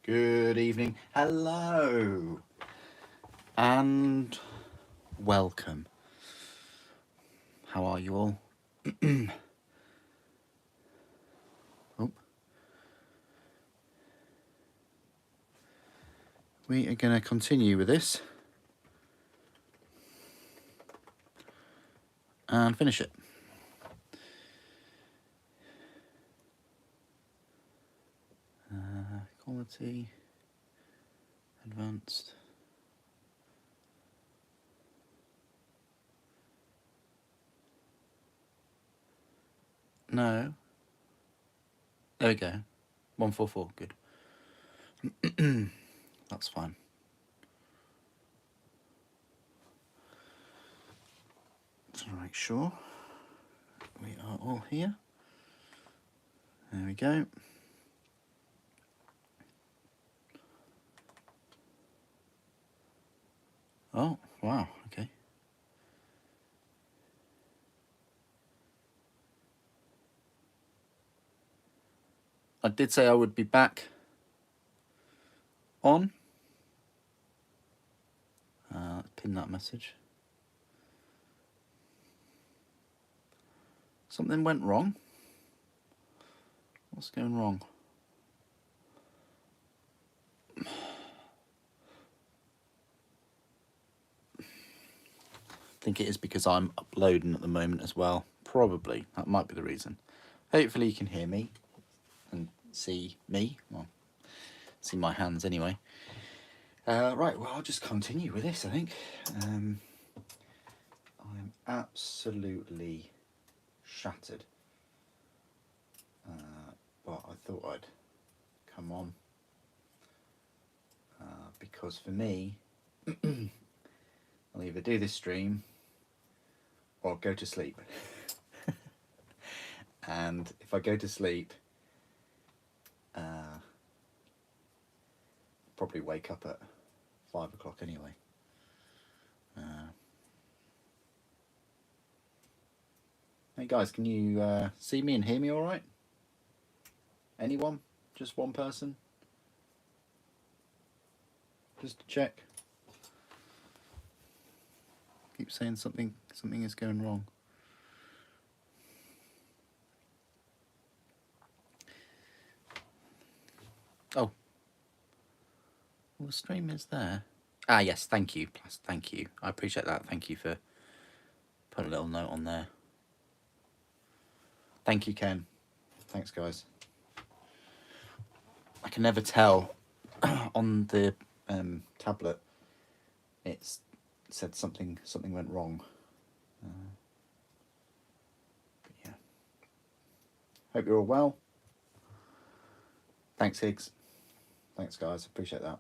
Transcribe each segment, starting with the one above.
Good evening, hello, and welcome. How are you all? Oh. We are going to continue with this and finish it. Quality, advanced. No. There we go. 144. Good. That's fine. To make sure we are all here. There we go. Oh, wow. Okay. I did say I would be back on. Pin that message. Something went wrong. What's going wrong? I think it is because I'm uploading at the moment as well. Probably. That might be the reason. Hopefully you can hear me and see me. Well, see my hands anyway. Right, well, I'll just continue with this, I think. I'm absolutely shattered. But I thought I'd come on. Because for me, I'll either do this stream or go to sleep. And if I go to sleep, probably wake up at 5 o'clock anyway. Hey guys, can you see me and hear me all right? Anyone? Just one person? Just to check. Keep saying something is going wrong. Oh. Well, the stream is there. Ah, yes, thank you. Thank you. I appreciate that. Thank you for putting a little note on there. Thank you, Ken. Thanks, guys. I can never tell on the tablet. It said something went wrong. But yeah. Hope you're all well. Thanks, Higgs. Thanks, guys. Appreciate that.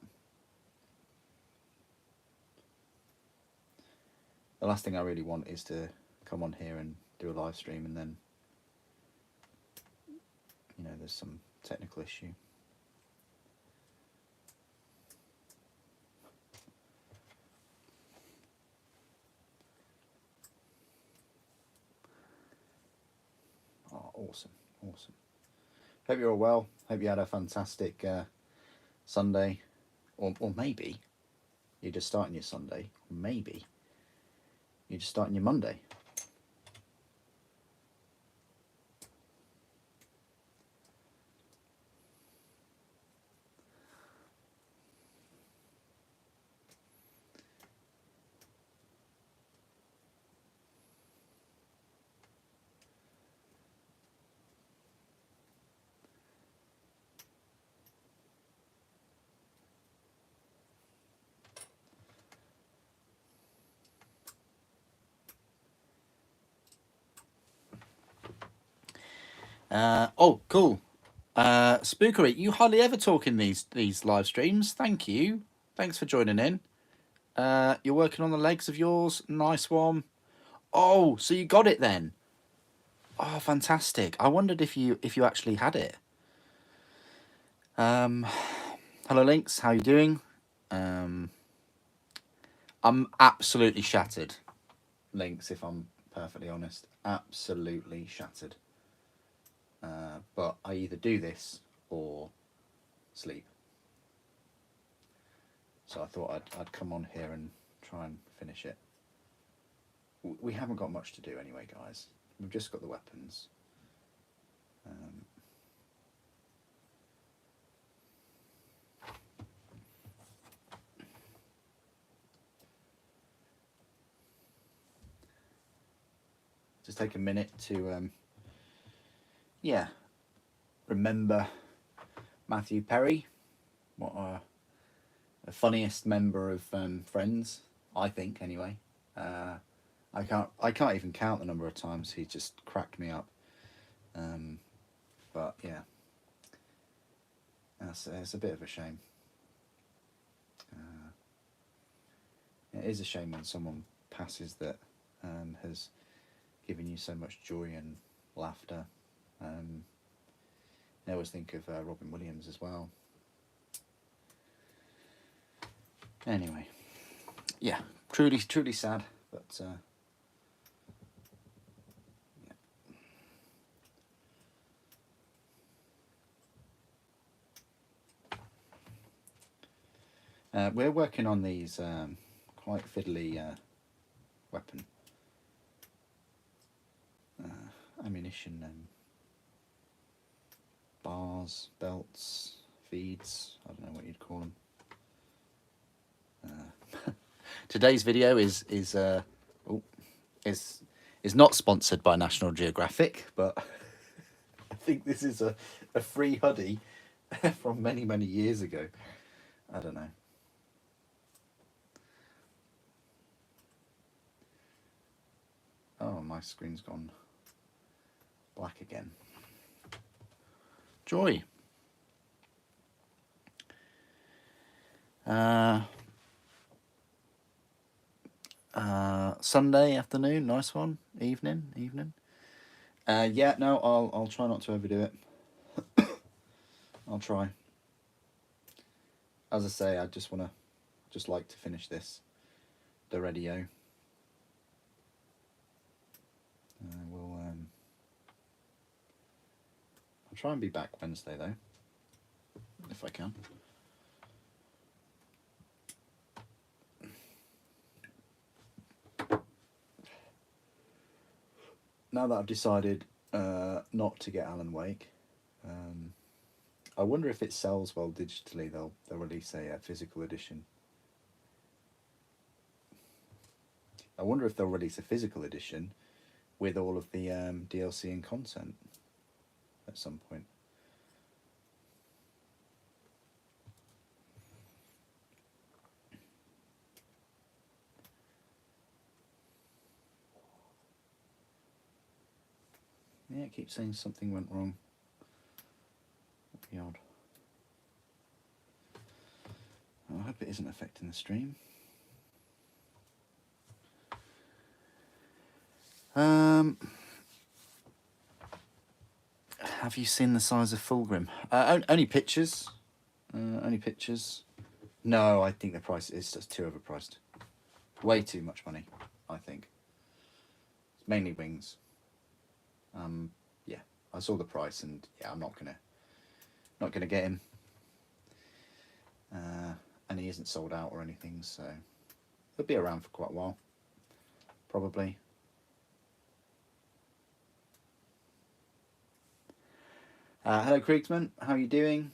The last thing I really want is to come on here and do a live stream and then, you know, there's some technical issue. Oh, awesome. Hope you're all well. Hope you had a fantastic Sunday, or maybe you're just starting your Sunday, or maybe you're just starting your Monday. Oh, cool. Spookery, you hardly ever talk in these live streams. Thank you. Thanks for joining in. You're working on the legs of yours. Nice one. Oh, so you got it then. Oh, fantastic. I wondered if you actually had it. Hello, Lynx. How you doing? I'm absolutely shattered, Lynx, if I'm perfectly honest. Absolutely shattered. But I either do this or sleep. So I thought I'd come on here and try and finish it. We haven't got much to do anyway, guys. We've just got the weapons. Just take a minute to, yeah, remember Matthew Perry. What the funniest member of Friends, I think, anyway. I can't even count the number of times he just cracked me up. But yeah, it's a bit of a shame. It is a shame when someone passes that has given you so much joy and laughter. I always think of Robin Williams as well. Anyway, yeah, truly sad, but yeah. We're working on these quite fiddly weapon ammunition bars, belts, feeds. I don't know what you'd call them. Today's video is not sponsored by National Geographic, but I think this is a free hoodie from many years ago. I don't know. Oh, my screen's gone black again. Joy. Sunday afternoon, nice one. Evening. Yeah, no, I'll try not to overdo it. I'll try. As I say, I just like to finish this Deredeo. I'll try and be back Wednesday though, if I can. Now that I've decided not to get Alan Wake, I wonder if it sells well digitally. They'll release a physical edition. I wonder if they'll release a physical edition with all of the DLC and content at some point. Yeah, it keeps saying something went wrong. That'd be odd. I hope it isn't affecting the stream. Have you seen the size of Fulgrim? Only pictures. Only pictures. No, I think the price is just too overpriced. Way too much money, I think. It's mainly wings. Yeah, I saw the price and yeah, I'm not gonna get him. And he isn't sold out or anything, so he'll be around for quite a while, probably. Hello, Kriegsman. How are you doing?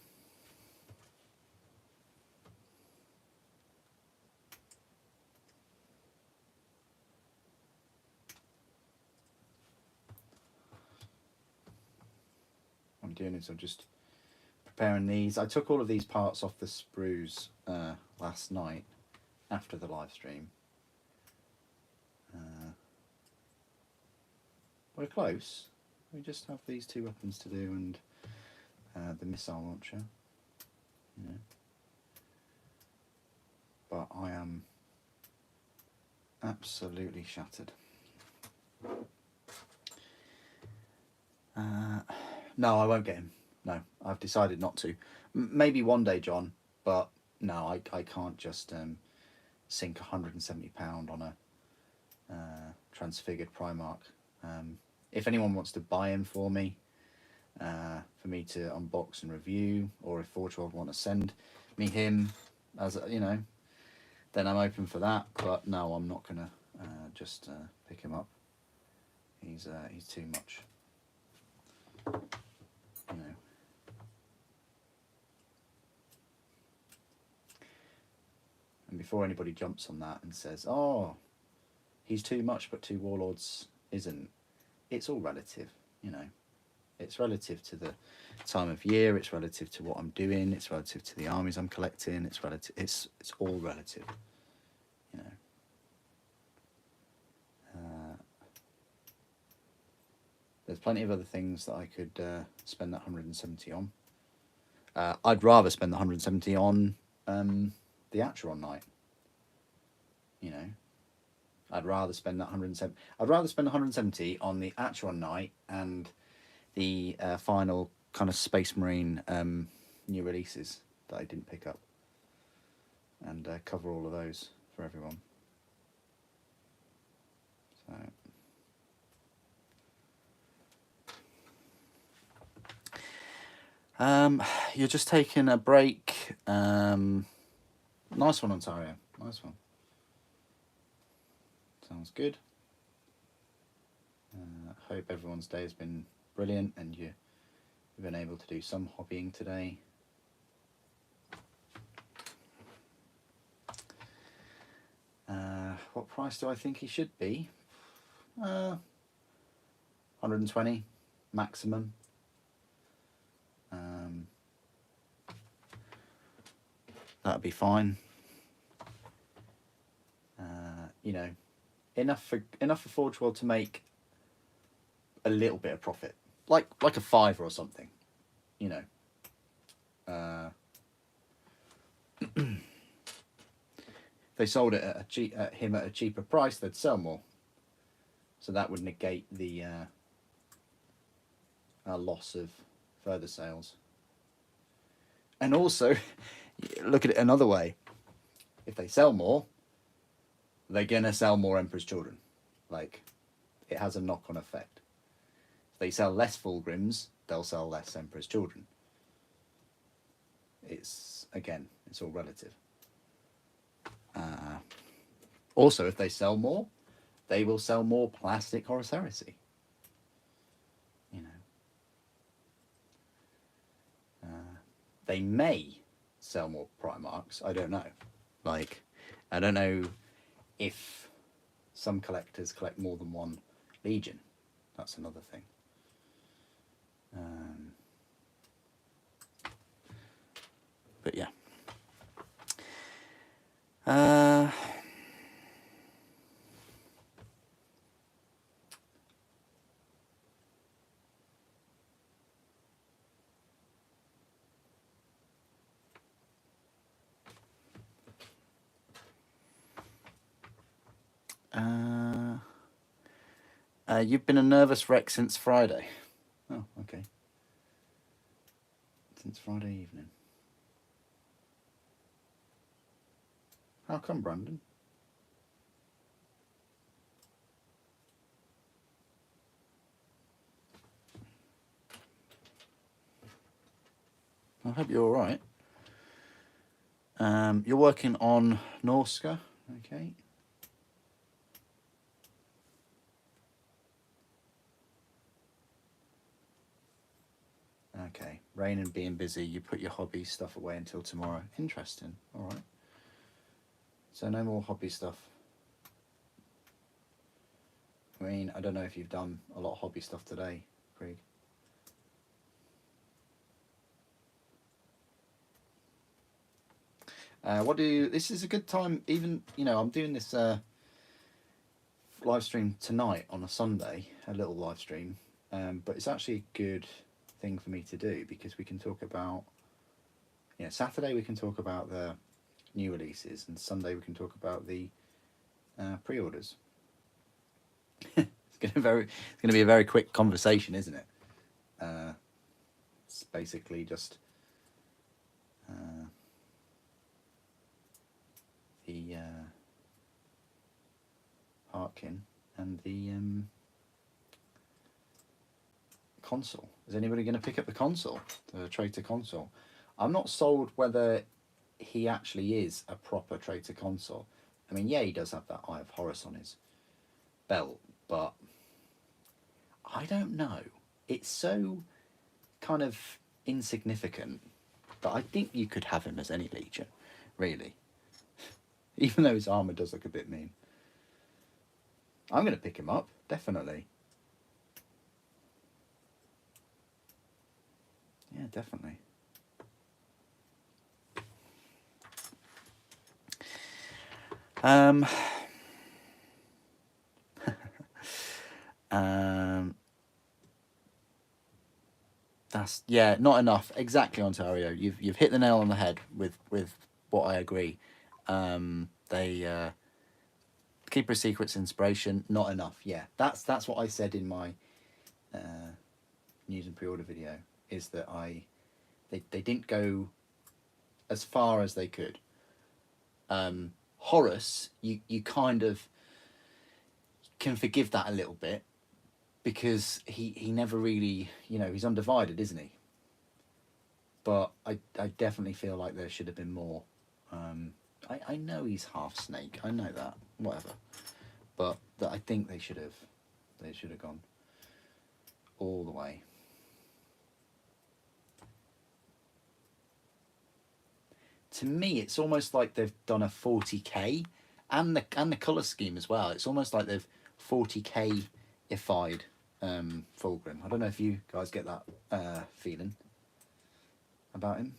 What I'm doing is I'm just preparing these. I took all of these parts off the sprues last night after the live stream. We're close. We just have these two weapons to do and the missile launcher. Yeah. But I am absolutely shattered. No, I won't get him. No, I've decided not to. Maybe one day, John, but no, I can't just sink £170 on a transfigured Primarch. If anyone wants to buy him for me, for me to unbox and review, or if Forge World want to send me him as a, then I'm open for that. But no, I'm not gonna just pick him up. He's too much, And before anybody jumps on that and says, "Oh, he's too much, but 2 Warlords isn't," it's all relative, It's relative to the time of year. It's relative to what I'm doing. It's relative to the armies I'm collecting. It's relative. It's all relative, There's plenty of other things that I could spend that 170 on. I'd rather spend the 170 on the Acheron Knight. I'd rather spend that 170. I'd rather spend 170 on the Acheron Knight and the final kind of Space Marine new releases that I didn't pick up, and cover all of those for everyone. So. You're just taking a break. Nice one, Ontario. Nice one. Sounds good. Hope everyone's day has been brilliant and you've been able to do some hobbying today. What price do I think he should be? 120 maximum. That'd be fine. Enough for Forge World to make a little bit of profit, like a $5 or something, If they sold it at him at a cheaper price, they'd sell more. So that would negate the loss of further sales. And also, look at it another way. If they sell more, they're going to sell more Emperor's Children. Like, it has a knock-on effect. If they sell less Fulgrims, they'll sell less Emperor's Children. It's all relative. Also, if they sell more, they will sell more plastic Horus Heresy. They may sell more Primarchs. I don't know. I don't know if some collectors collect more than one Legion. That's another thing. But yeah. You've been a nervous wreck since Friday. Oh, okay. Since Friday evening. How come, Brandon? I hope you're all right. You're working on Norska, okay? Okay, rain and being busy, you put your hobby stuff away until tomorrow. Interesting, all right. So no more hobby stuff. I mean, I don't know if you've done a lot of hobby stuff today, Craig. This is a good time, even, I'm doing this live stream tonight on a Sunday, a little live stream, but it's actually a good thing for me to do because we can talk about, Saturday we can talk about the new releases and Sunday we can talk about the pre-orders. It's going to be a very quick conversation, isn't it? It's basically just the Harkin and the console. Is anybody going to pick up the console, the traitor console? I'm not sold whether he actually is a proper traitor console. I mean, yeah, he does have that Eye of Horus on his belt, but I don't know. It's so kind of insignificant that I think you could have him as any Legion, really. Even though his armour does look a bit mean. I'm going to pick him up, definitely. Yeah, definitely. That's, yeah, not enough. Exactly, Ontario. You've hit the nail on the head with what I agree. They Keeper of Secrets inspiration, not enough. Yeah, that's what I said in my news and pre-order video. Is that they didn't go as far as they could. Horus, you kind of can forgive that a little bit because he never really, he's undivided, isn't he? But I definitely feel like there should have been more. I know he's half snake. I know that. Whatever. But I think they should have gone all the way. To me, it's almost like they've done a 40k, and the colour scheme as well. It's almost like they've 40k-ified Fulgrim. I don't know if you guys get that feeling about him,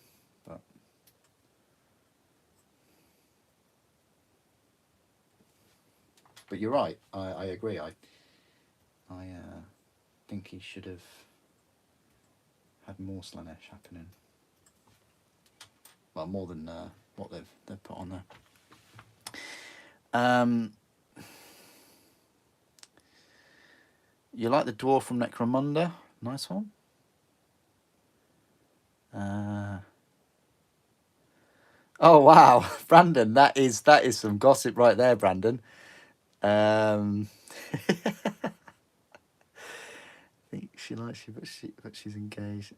but you're right. I agree. I think he should have had more Slanesh happening. Well, more than what they've put on there. You like the dwarf from Necromunda? Nice one. Oh wow, Brandon, that is some gossip right there, Brandon. I think she likes you, but she's engaged.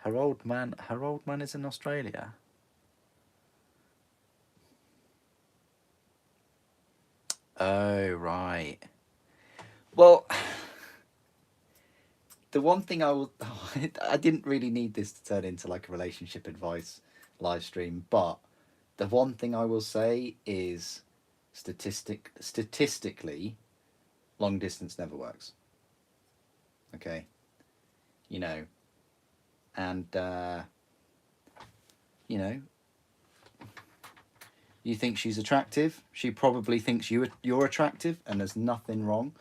Her old man is in Australia. Oh right. Well, the one thing I didn't really need this to turn into like a relationship advice live stream, but the one thing I will say is statistically, long distance never works. Okay. And you think she's attractive, she probably thinks you're attractive, and there's nothing wrong,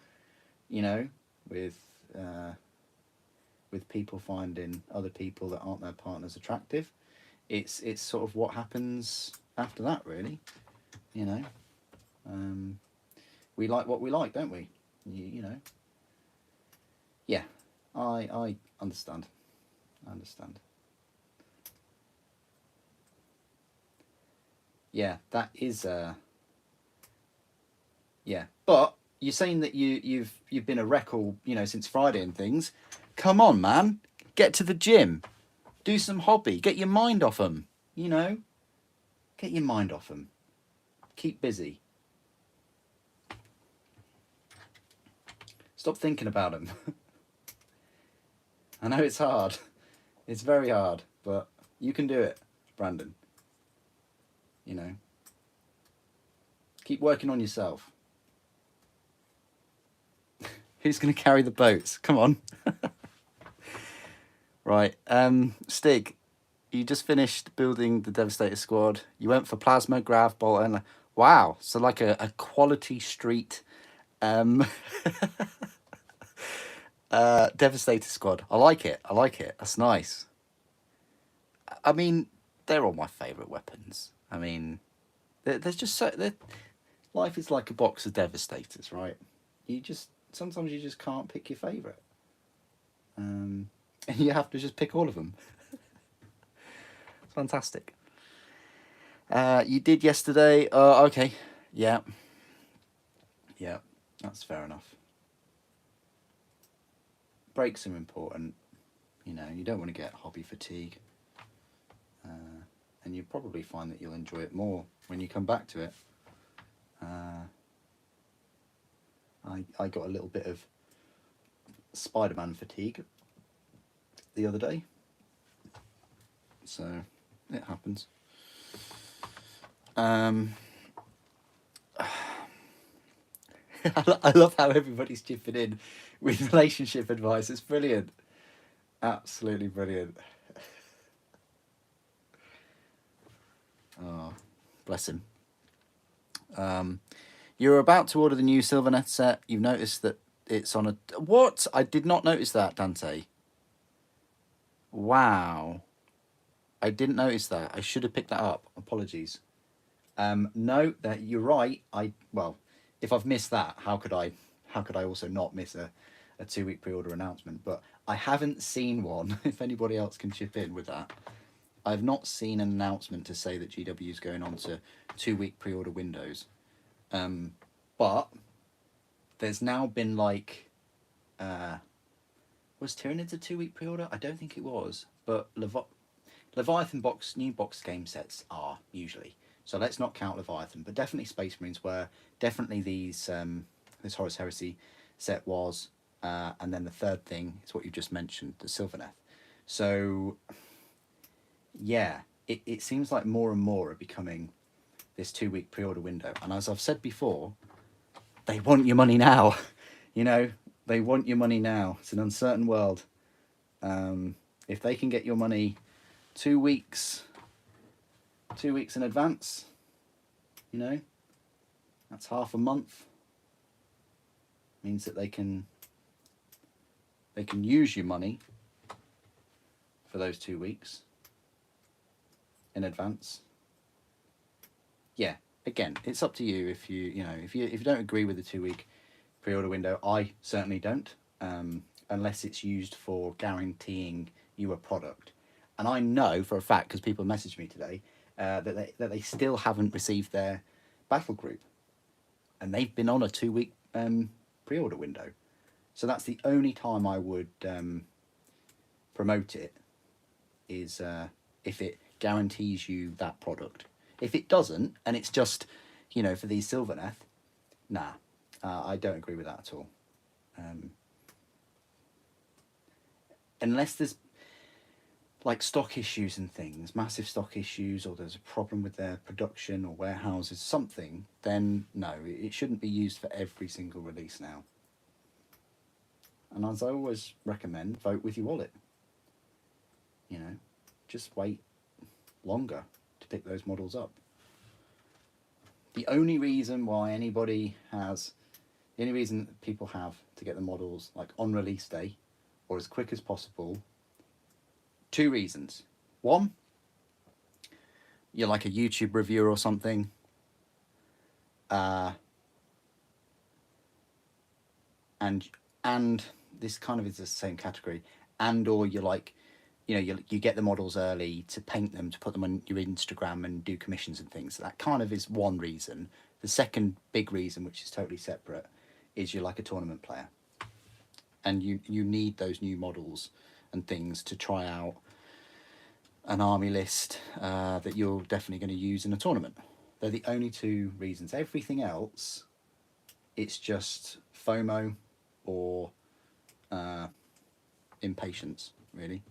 with people finding other people that aren't their partners attractive. It's sort of what happens after that, really. We like what we like, don't we? Yeah, I understand. Yeah, that is yeah. But you're saying that you've been a wreck all, since Friday and things. Come on, man. Get to the gym. Do some hobby. Get your mind off them. Get your mind off them. Keep busy. Stop thinking about them. I know it's hard. It's very hard, but you can do it, Brandon. Keep working on yourself. Who's going to carry the boats? Come on. Right. Stig, you just finished building the Devastator squad. You went for Plasma, Grav, Bolt, and wow. So like a quality street Devastator squad. I like it. That's nice. I mean, they're all my favourite weapons. I mean, there's just life is like a box of Devastators, right? Sometimes you just can't pick your favourite. And you have to just pick all of them. It's fantastic. You did yesterday. Okay. Yeah. Yeah, that's fair enough. breaks are important. You know, you don't want to get hobby fatigue. And you probably find that you'll enjoy it more when you come back to it. I got a little bit of Spider-Man fatigue the other day, so it happens. I love how everybody's chipping in with relationship advice. It's brilliant, absolutely brilliant. Oh, bless him. You're about to order the new Sylvaneth set. You've noticed that it's on a... What? I did not notice that, Dante. Wow. I didn't notice that. I should have picked that up. Apologies. No, that you're right. Well, if I've missed that, how could I also not miss a 2-week pre-order announcement? But I haven't seen one. If anybody else can chip in with that. I've not seen an announcement to say that GW is going on to 2-week pre-order windows. But there's now been like, was Tyranids a 2-week pre-order? I don't think it was, but Leviathan new box game sets are usually. So let's not count Leviathan, but definitely Space Marines were. Definitely this Horus Heresy set was, and then the third thing is what you just mentioned, the Sylvaneth. So yeah, it seems like more and more are becoming this 2-week pre-order window. And as I've said before, they want your money now. You know, they want your money now. It's an uncertain world. If they can get your money 2 weeks in advance, you know, that's half a month. Means that they can use your money for those 2 weeks in advance. Yeah, again, it's up to you if you don't agree with the 2-week pre-order window. I certainly don't, unless it's used for guaranteeing you a product. And I know for a fact, because people messaged me today, that they still haven't received their battle group, and they've been on a 2-week pre-order window. So that's the only time I would promote it, is if it guarantees you that product. If it doesn't, and it's just, you know, for these Sylvaneth, nah, I don't agree with that at all. Unless there's like stock issues and things, massive stock issues, or there's a problem with their production or warehouses, something, then no, it shouldn't be used for every single release now. And as I always recommend, vote with your wallet. You know, just wait longer to pick those models up. The only reason people have to get the models like on release day or as quick as possible, 2 reasons. One, you're like a YouTube reviewer or something. And this kind of is the same category. And or you're like, you know, you get the models early to paint them, to put them on your Instagram and do commissions and things. So that kind of is one reason. The second big reason, which is totally separate, is you're like a tournament player. And you need those new models and things to try out an army list that you're definitely going to use in a tournament. They're the only 2 reasons. Everything else, it's just FOMO or impatience, really.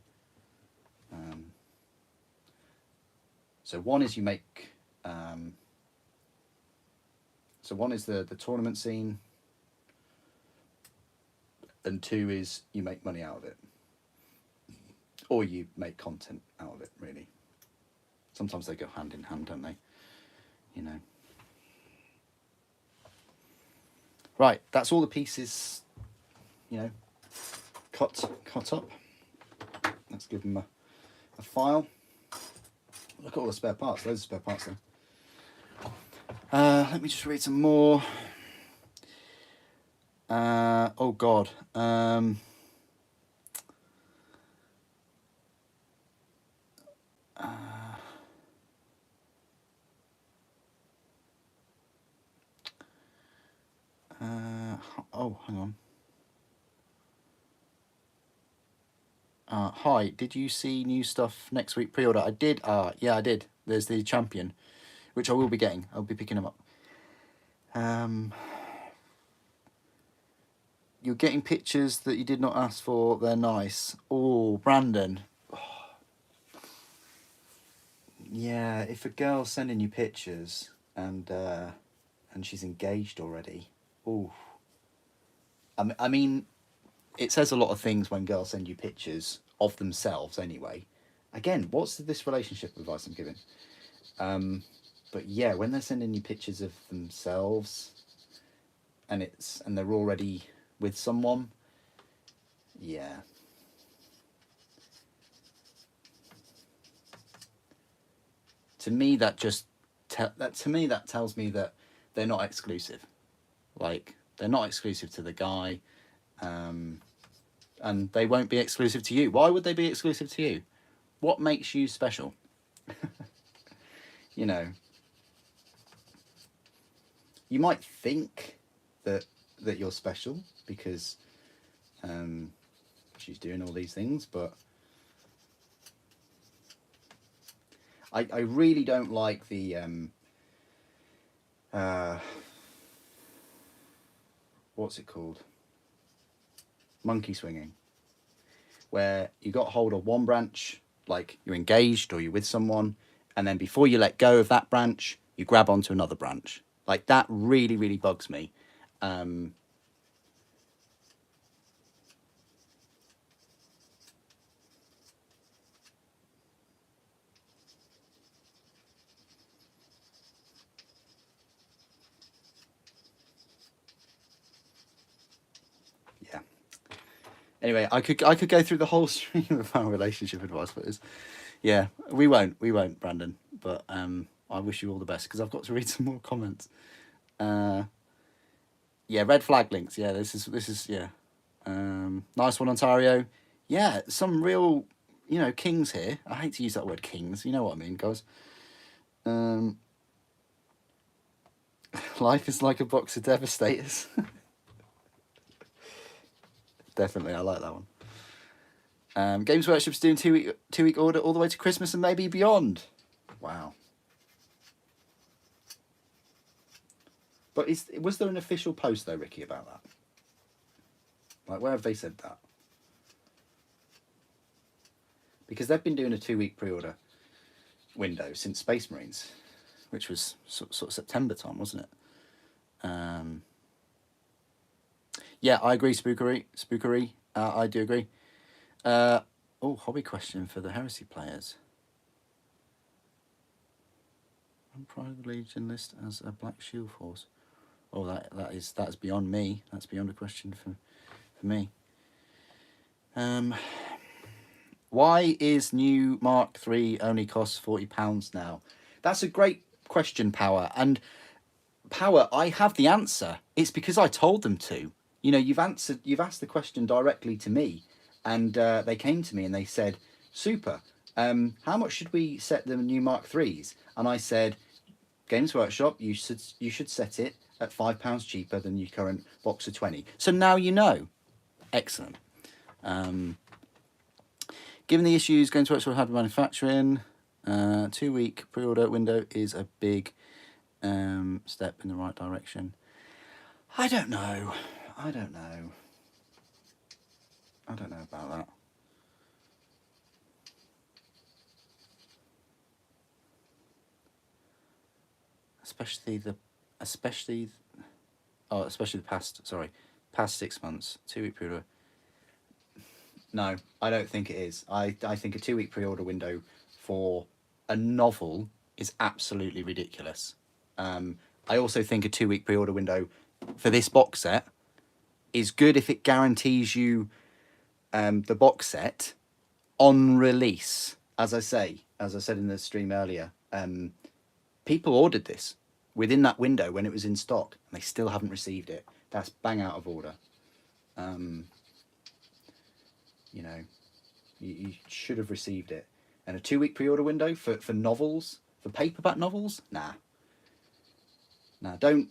So one is you make... so one is the tournament scene, and 2 is you make money out of it. Or you make content out of it, really. Sometimes they go hand in hand, don't they? You know. Right, that's all the pieces, you know, cut up. Let's give them a file. Look at all the spare parts. Loads of spare parts there. Let me just read some more. Oh God. Oh, hang on. Hi, did you see new stuff next week pre-order? I did. Yeah, I did. There's the champion, which I will be getting. I'll be picking them up. You're getting pictures that you did not ask for. They're nice. Oh, Brandon. Yeah, if a girl's sending you pictures and she's engaged already, oh, I mean, it says a lot of things when girls send you pictures of themselves. Anyway, again, what's this relationship advice I'm giving? But yeah, when they're sending you pictures of themselves, and they're already with someone, yeah. To me, that just that tells me that they're not exclusive. Like, they're not exclusive to the guy, and they won't be exclusive to you. Why would they be exclusive to you? What makes you special? You know, you might think that you're special because she's doing all these things, but I really don't like the what's it called? Monkey swinging, where you got hold of one branch, like you're engaged or you're with someone, and then before you let go of that branch, you grab onto another branch. Like, that really, really bugs me. Yeah. Anyway, I could go through the whole stream of our relationship advice, but yeah, we won't, Brandon. But I wish you all the best because I've got to read some more comments. Yeah, red flag links. Yeah, this is yeah. Nice one, Ontario. Yeah, some real, kings here. I hate to use that word kings. You know what I mean, guys. Life is like a box of devastators. Definitely, I like that one. Games Workshop's doing two week order all the way to Christmas and maybe beyond. Wow. But was there an official post though, Ricky, about that? Like, where have they said that? Because they've been doing a 2 week pre-order window since Space Marines, which was sort of September time, wasn't it? Yeah, I agree, Spookery. I do agree. Hobby question for the Heresy players. On Pride of the Legion list as a Black Shield Force. Oh, that's beyond me. That's beyond a question for me. Why is new Mark III only costs £40 now? That's a great question, Power. And Power, I have the answer. It's because I told them to. You've asked the question directly to me, and they came to me and they said, "Super. How much should we set the new Mark IIIs?" And I said, Games Workshop, you should set it at £5 cheaper than your current box of 20. So now you know. Excellent. Given the issues Games Workshop had with manufacturing, 2 week pre-order window is a big step in the right direction. I don't know about that. Especially the past 6 months, 2 week pre-order. No, I don't think it is. I think a 2 week pre-order window for a novel is absolutely ridiculous. I also think a 2 week pre-order window for this box set is good if it guarantees you the box set on release. As I said in the stream earlier, people ordered this within that window when it was in stock, and they still haven't received it. That's bang out of order. You should have received it. And a 2 week pre-order window for novels, for paperback novels, nah, don't.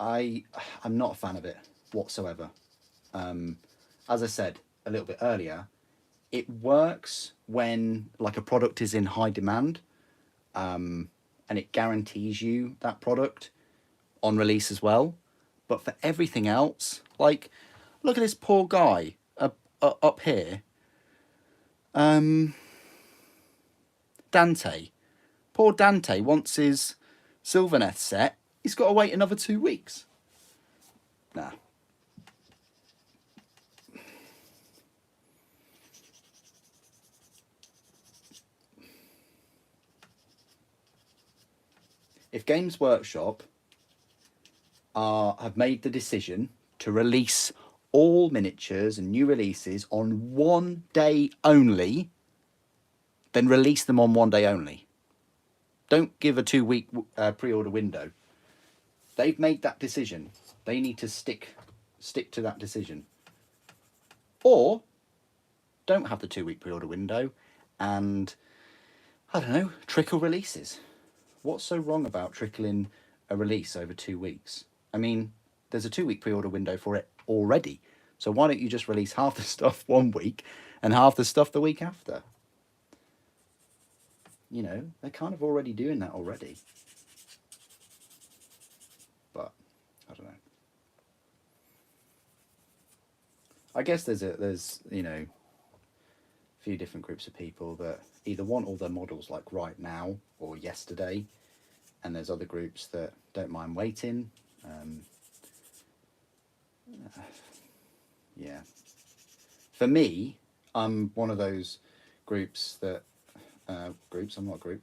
I'm not a fan of it whatsoever. As I said a little bit earlier, it works when like a product is in high demand, and it guarantees you that product on release as well. But for everything else, like look at this poor guy up here, Dante. Poor Dante wants his Sylvaneth set. He's got to wait another 2 weeks. Nah. If Games Workshop have made the decision to release all miniatures and new releases on 1 day only, then release them on 1 day only. Don't give a 2-week pre-order window. They've made that decision. They need to stick to that decision. Or don't have the 2-week pre-order window and, I don't know, trickle releases. What's so wrong about trickling a release over 2 weeks? I mean, there's a 2-week pre-order window for it already. So why don't you just release half the stuff 1 week and half the stuff the week after? You know, they're kind of already doing that already. But, I don't know. I guess there's you know, a few different groups of people that either want all their models like right now or yesterday, and there's other groups that don't mind waiting. Yeah. For me, I'm one of those groups that I'm not a group.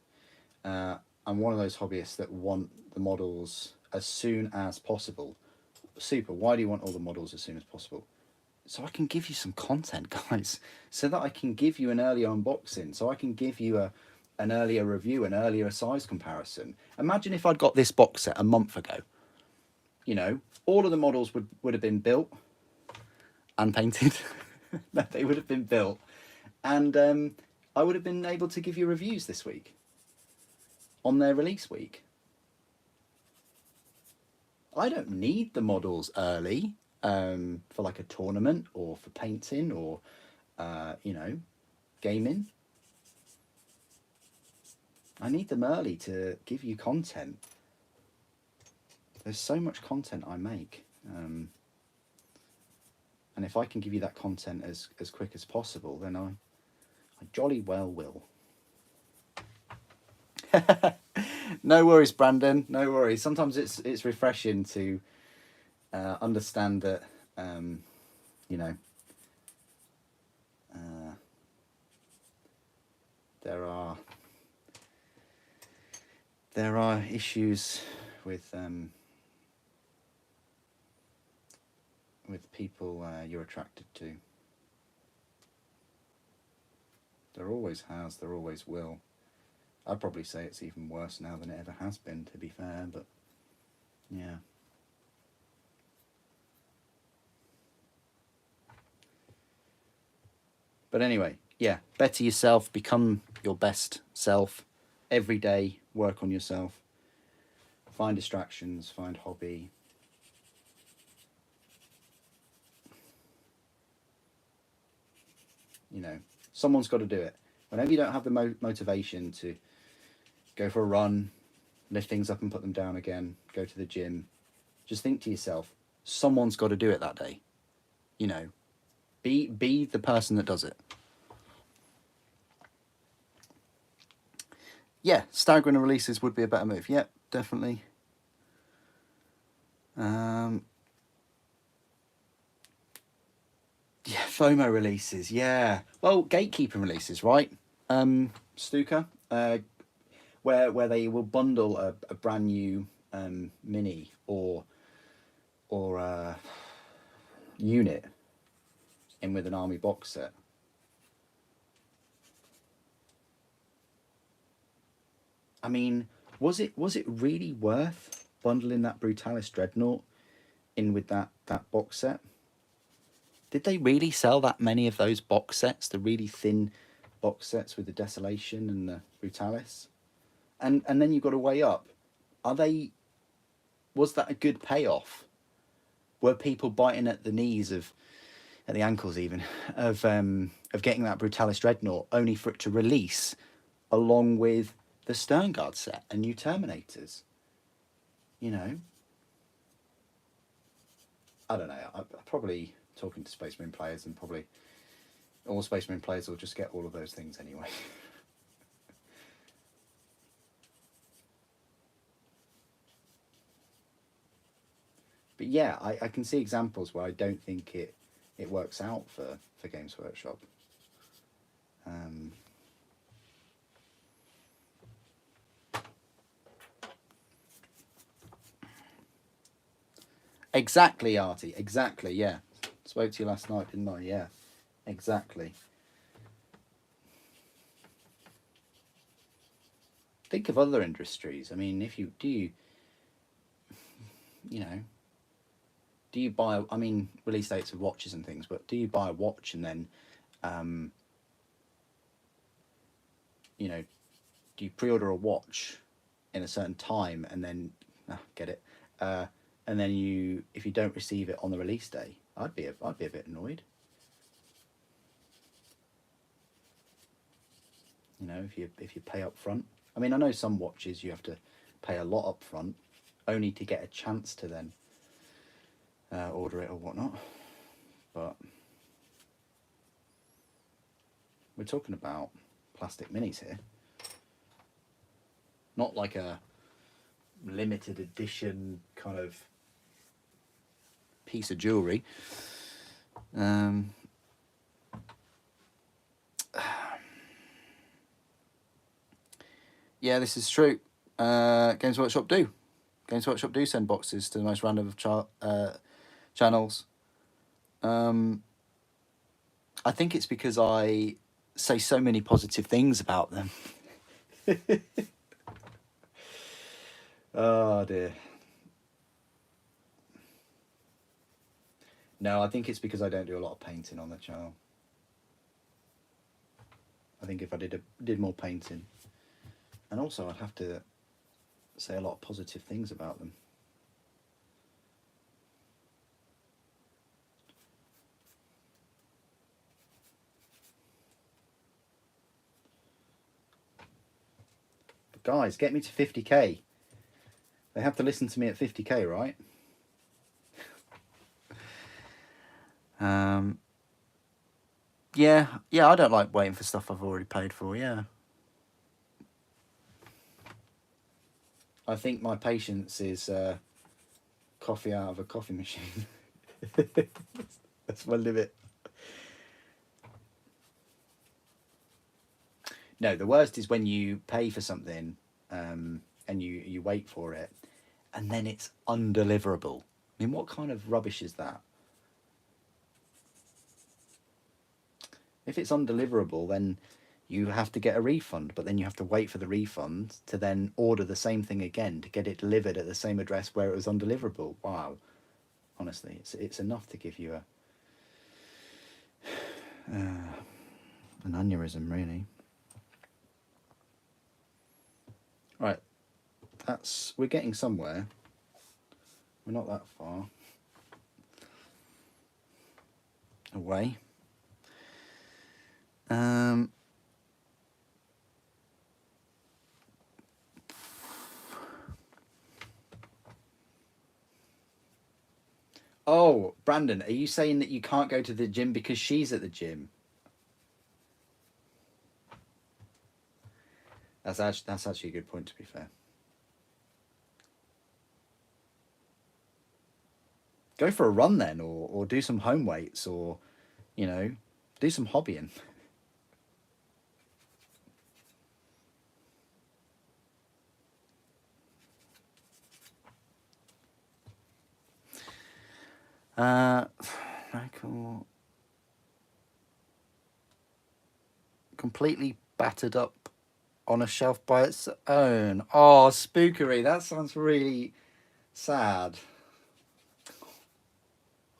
I'm one of those hobbyists that want the models as soon as possible. Super. Why do you want all the models as soon as possible? So I can give you some content, guys. So that I can give you an earlier unboxing. So I can give you an earlier review, an earlier size comparison. Imagine if I'd got this box set a month ago. You know, all of the models would have been built and painted. They would have been built. And I would have been able to give you reviews this week on their release week. I don't need the models early for like a tournament or for painting or, you know, gaming. I need them early to give you content. There's so much content I make. And if I can give you that content as quick as possible, then I jolly well will. No worries, Brandon. No worries. Sometimes it's refreshing to understand that, you know, there are issues with people you're attracted to. There always has. There always will. I'd probably say it's even worse now than it ever has been, to be fair, but yeah. But anyway, yeah, better yourself, become your best self. Every day, work on yourself. Find distractions, find hobby. You know, someone's got to do it. Whenever you don't have the motivation to go for a run, lift things up and put them down again, go to the gym, just think to yourself, someone's got to do it that day. You know, be the person that does it. Yeah, staggering the releases would be a better move. Yep, definitely. Yeah, FOMO releases. Yeah, well, gatekeeping releases, right? Stuka, where they will bundle a brand new mini or unit in with an army box set. I mean, was it really worth bundling that Brutalis Dreadnought in with that box set? Did they really sell that many of those box sets, the really thin box sets with the Desolation and the Brutalis? And then you've got to weigh up. Was that a good payoff? Were people biting at the knees at the ankles even, of of getting that Brutalis Dreadnought, only for it to release along with the Sternguard set and new Terminators. You know, I don't know. I'm probably talking to Space Marine players, and probably all Space Marine players will just get all of those things anyway. But yeah, I can see examples where I don't think it works out for Games Workshop. Exactly, Artie. Exactly. Yeah. Spoke to you last night, didn't I? Yeah. Exactly. Think of other industries. I mean, if you do, you know, do you buy? I mean, release dates of watches and things, but do you buy a watch and then, you know, do you pre-order a watch in a certain time and then get it, and then if you don't receive it on the release day, I'd be a bit annoyed. You know, if you pay up front. I mean, I know some watches you have to pay a lot up front, only to get a chance to then order it or whatnot. But we're talking about plastic minis here, not like a limited edition kind of piece of jewelry. Yeah, this is true. Games Workshop do. Games Workshop do send boxes to the most random of channels. I think it's because I say so many positive things about them. Oh dear. No, I think it's because I don't do a lot of painting on the channel. I think if I did more painting, and also I'd have to say a lot of positive things about them. But guys, get me to 50k. They have to listen to me at 50k, right? Yeah, I don't like waiting for stuff I've already paid for, yeah. I think my patience is coffee out of a coffee machine. That's my limit. No, the worst is when you pay for something and you wait for it and then it's undeliverable. I mean, what kind of rubbish is that? If it's undeliverable, then you have to get a refund, but then you have to wait for the refund to then order the same thing again to get it delivered at the same address where it was undeliverable. Wow. Honestly, it's enough to give you an aneurysm, really. Right, we're getting somewhere. We're not that far away. Oh, Brandon, are you saying that you can't go to the gym because she's at the gym? That's actually a good point, to be fair. Go for a run then, or do some home weights, or, you know, do some hobbying. Michael, completely battered up on a shelf by its own. Oh, spookery. That sounds really sad.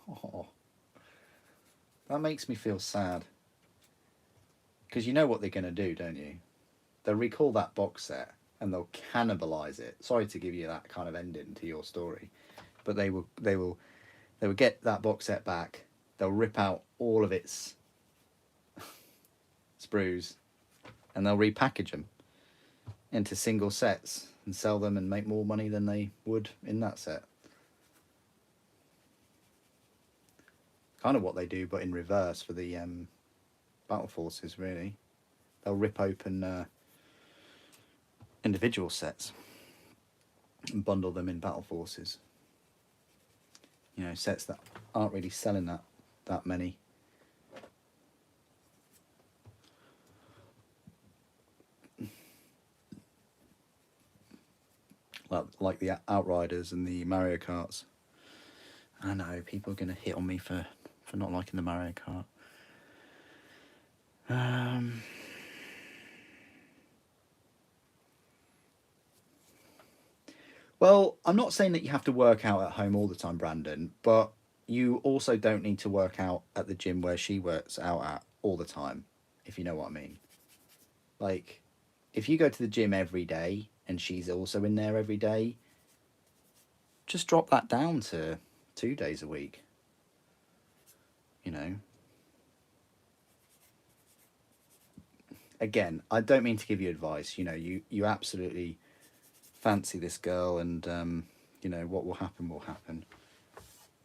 Oh, that makes me feel sad. Because you know what they're going to do, don't you? They'll recall that box set and they'll cannibalize it. Sorry to give you that kind of ending to your story, but they will get that box set back. They'll rip out all of its sprues, and they'll repackage them into single sets and sell them and make more money than they would in that set. Kind of what they do, but in reverse for the battle forces, really. They'll rip open individual sets and bundle them in battle forces. You know, sets that aren't really selling that many. Like the Outriders and the Mario Karts. I know people are going to hit on me for not liking the Mario Kart. Well, I'm not saying that you have to work out at home all the time, Brandon, but you also don't need to work out at the gym where she works out at all the time, if you know what I mean. Like, if you go to the gym every day and she's also in there every day, just drop that down to 2 days a week. You know? Again, I don't mean to give you advice. You know, you absolutely fancy this girl, and you know what will happen.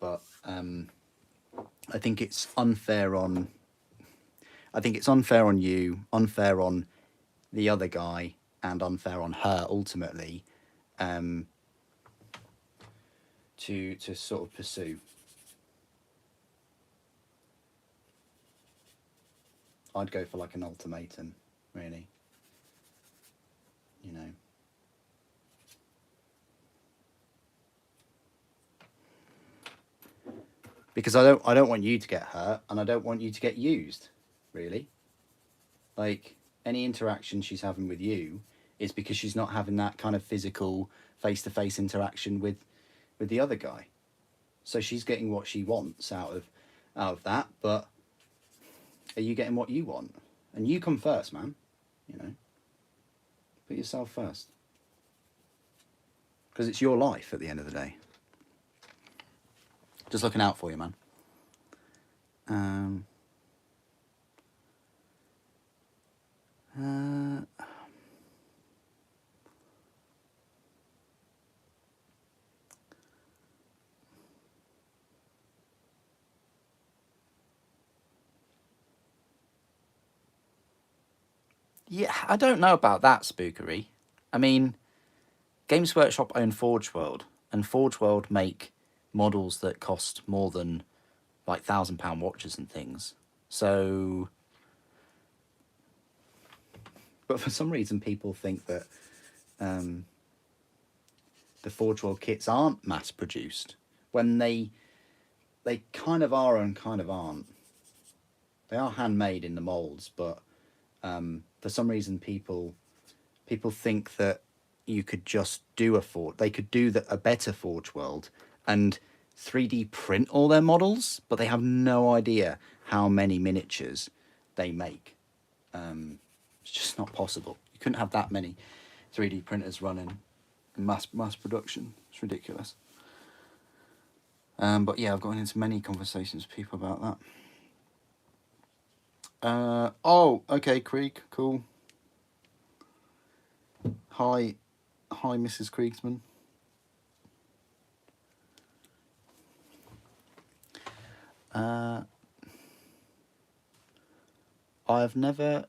But I think it's unfair on. I think it's unfair on you, unfair on the other guy, and unfair on her ultimately, to sort of pursue. I'd go for like an ultimatum, really. You know. Because I don't want you to get hurt, and I don't want you to get used, really. Like, any interaction she's having with you is because she's not having that kind of physical face-to-face interaction with the other guy. So she's getting what she wants out of that, but are you getting what you want? And you come first, man. You know, put yourself first, because it's your life at the end of the day. Just looking out for you, man. Yeah, I don't know about that, Spookery. I mean, Games Workshop own Forge World, and Forge World make models that cost more than like £1,000 watches and things. So, but for some reason, people think that the Forge World kits aren't mass produced when they kind of are and kind of aren't. They are handmade in the molds, but for some reason, people think that you could just do they could do a better Forge World and 3D print all their models, but they have no idea how many miniatures they make. It's just not possible. You couldn't have that many 3D printers running in mass production. It's ridiculous. But yeah, I've gotten into many conversations with people about that. Oh, okay, Krieg, cool. Hi, Mrs. Kriegsman. I've never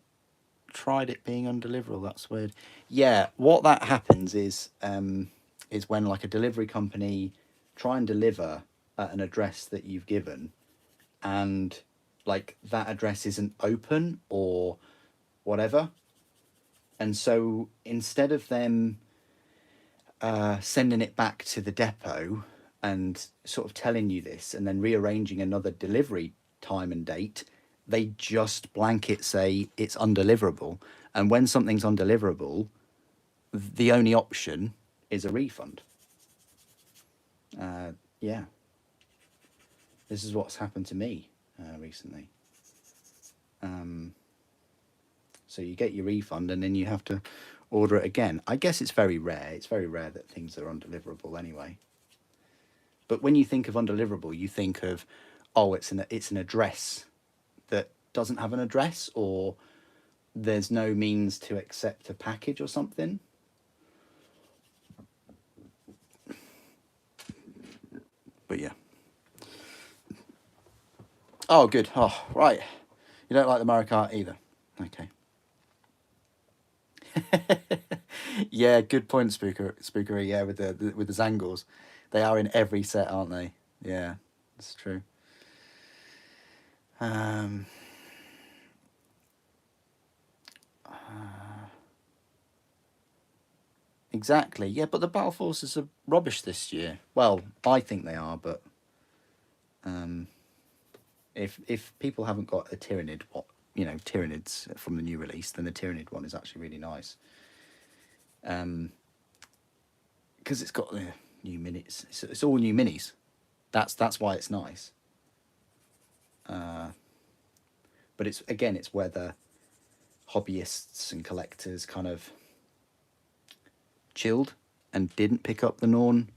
tried it being undeliverable. That's weird. Yeah, what that happens is when like a delivery company try and deliver at an address that you've given, and like that address isn't open or whatever, and so instead of them sending it back to the depot and sort of telling you this and then rearranging another delivery time and date, they just blanket say it's undeliverable. And when something's undeliverable, the only option is a refund. Yeah. This is what's happened to me recently. So you get your refund and then you have to order it again. I guess it's very rare. It's very rare that things are undeliverable anyway. But when you think of undeliverable, you think of, oh, it's an address that doesn't have an address, or there's no means to accept a package or something. But yeah. Oh, good. Oh, right. You don't like the Mario Kart either. Okay. Yeah, good point, Spookery. Yeah, with the Zangles, they are in every set, aren't they? Yeah, that's true. Um, exactly. Yeah, but the Battle Forces are rubbish this year. Well, I think they are, but um, if people haven't got a Tyranid, Tyranids from the new release, then the Tyranid one is actually really nice. Because it's got the new minis. It's all new minis. That's why it's nice. But it's whether hobbyists and collectors kind of chilled and didn't pick up the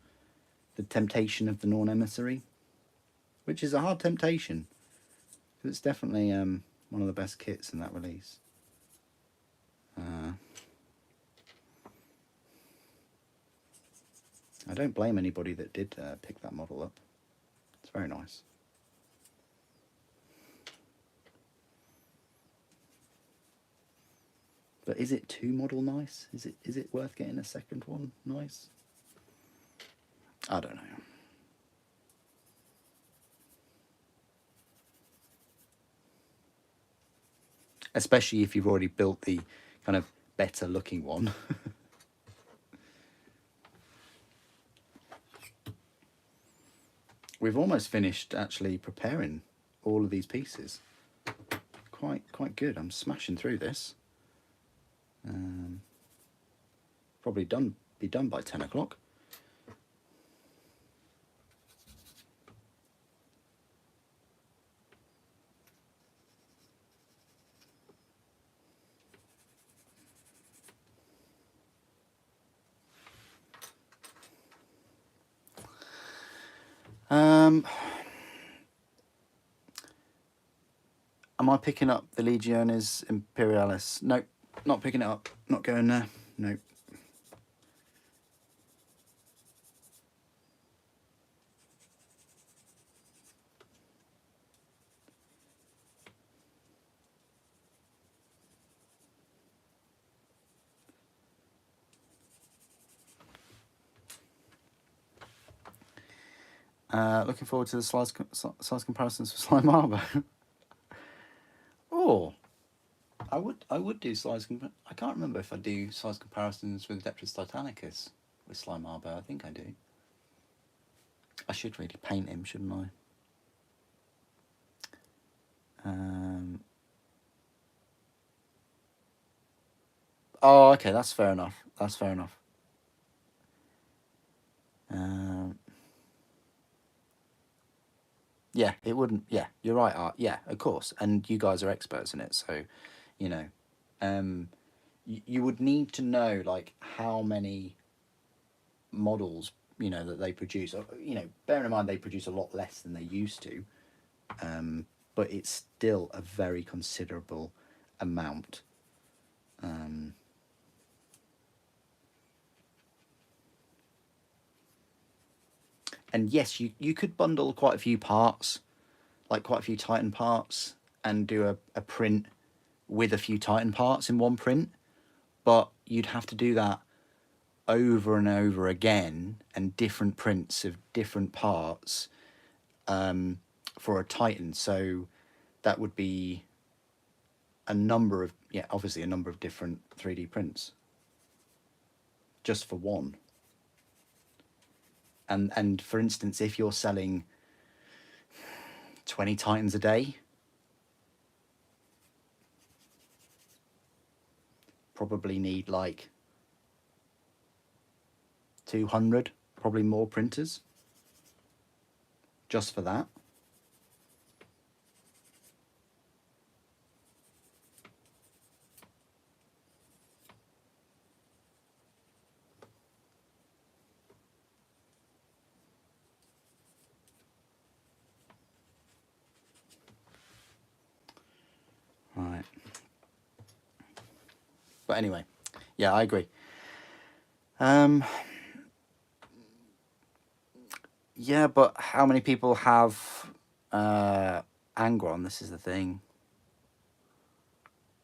temptation of the Norn Emissary, which is a hard temptation. Because it's definitely one of the best kits in that release. I don't blame anybody that did pick that model up. It's very nice. But is it 2 model nice? Is it worth getting a second one nice? I don't know. Especially if you've already built the kind of better looking one. We've almost finished actually preparing all of these pieces. Quite good. I'm smashing through this. Probably be done by 10 o'clock. Am I picking up the Legiones Imperialis? Nope, not picking it up. Not going there. Nope. Looking forward to the size comparisons for Slime Arbor. Oh, I would do size. I can't remember if I do size comparisons with Deptris Titanicus with Slime Arbor. I think I do. I should really paint him, shouldn't I? Oh, okay, that's fair enough. That's fair enough. Yeah, it wouldn't. Yeah, you're right, Art. Yeah, of course. And you guys are experts in it, so you know. You would need to know like how many models that they produce. Bearing in mind they produce a lot less than they used to, but it's still a very considerable amount. And yes, you could bundle quite a few parts, like quite a few Titan parts, and do a print with a few Titan parts in one print, but you'd have to do that over and over again and different prints of different parts for a Titan. So that would be obviously a number of different 3D prints just for one. And for instance, if you're selling 20 Titans a day, probably need like 200, probably more printers just for that. Right. But anyway, yeah, I agree. Yeah, but how many people have Angron? This is the thing.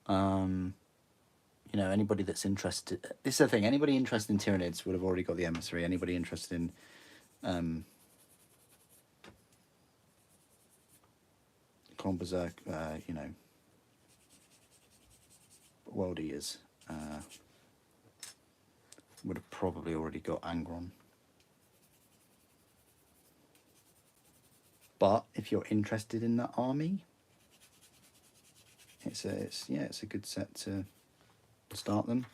You know, anybody that's interested. This is the thing. Anybody interested in Tyranids would have already got the emissary. Anybody interested in Khorne Berserk, you know, World Eaters, would have probably already got Angron. But if you're interested in that army, it's a good set to start them.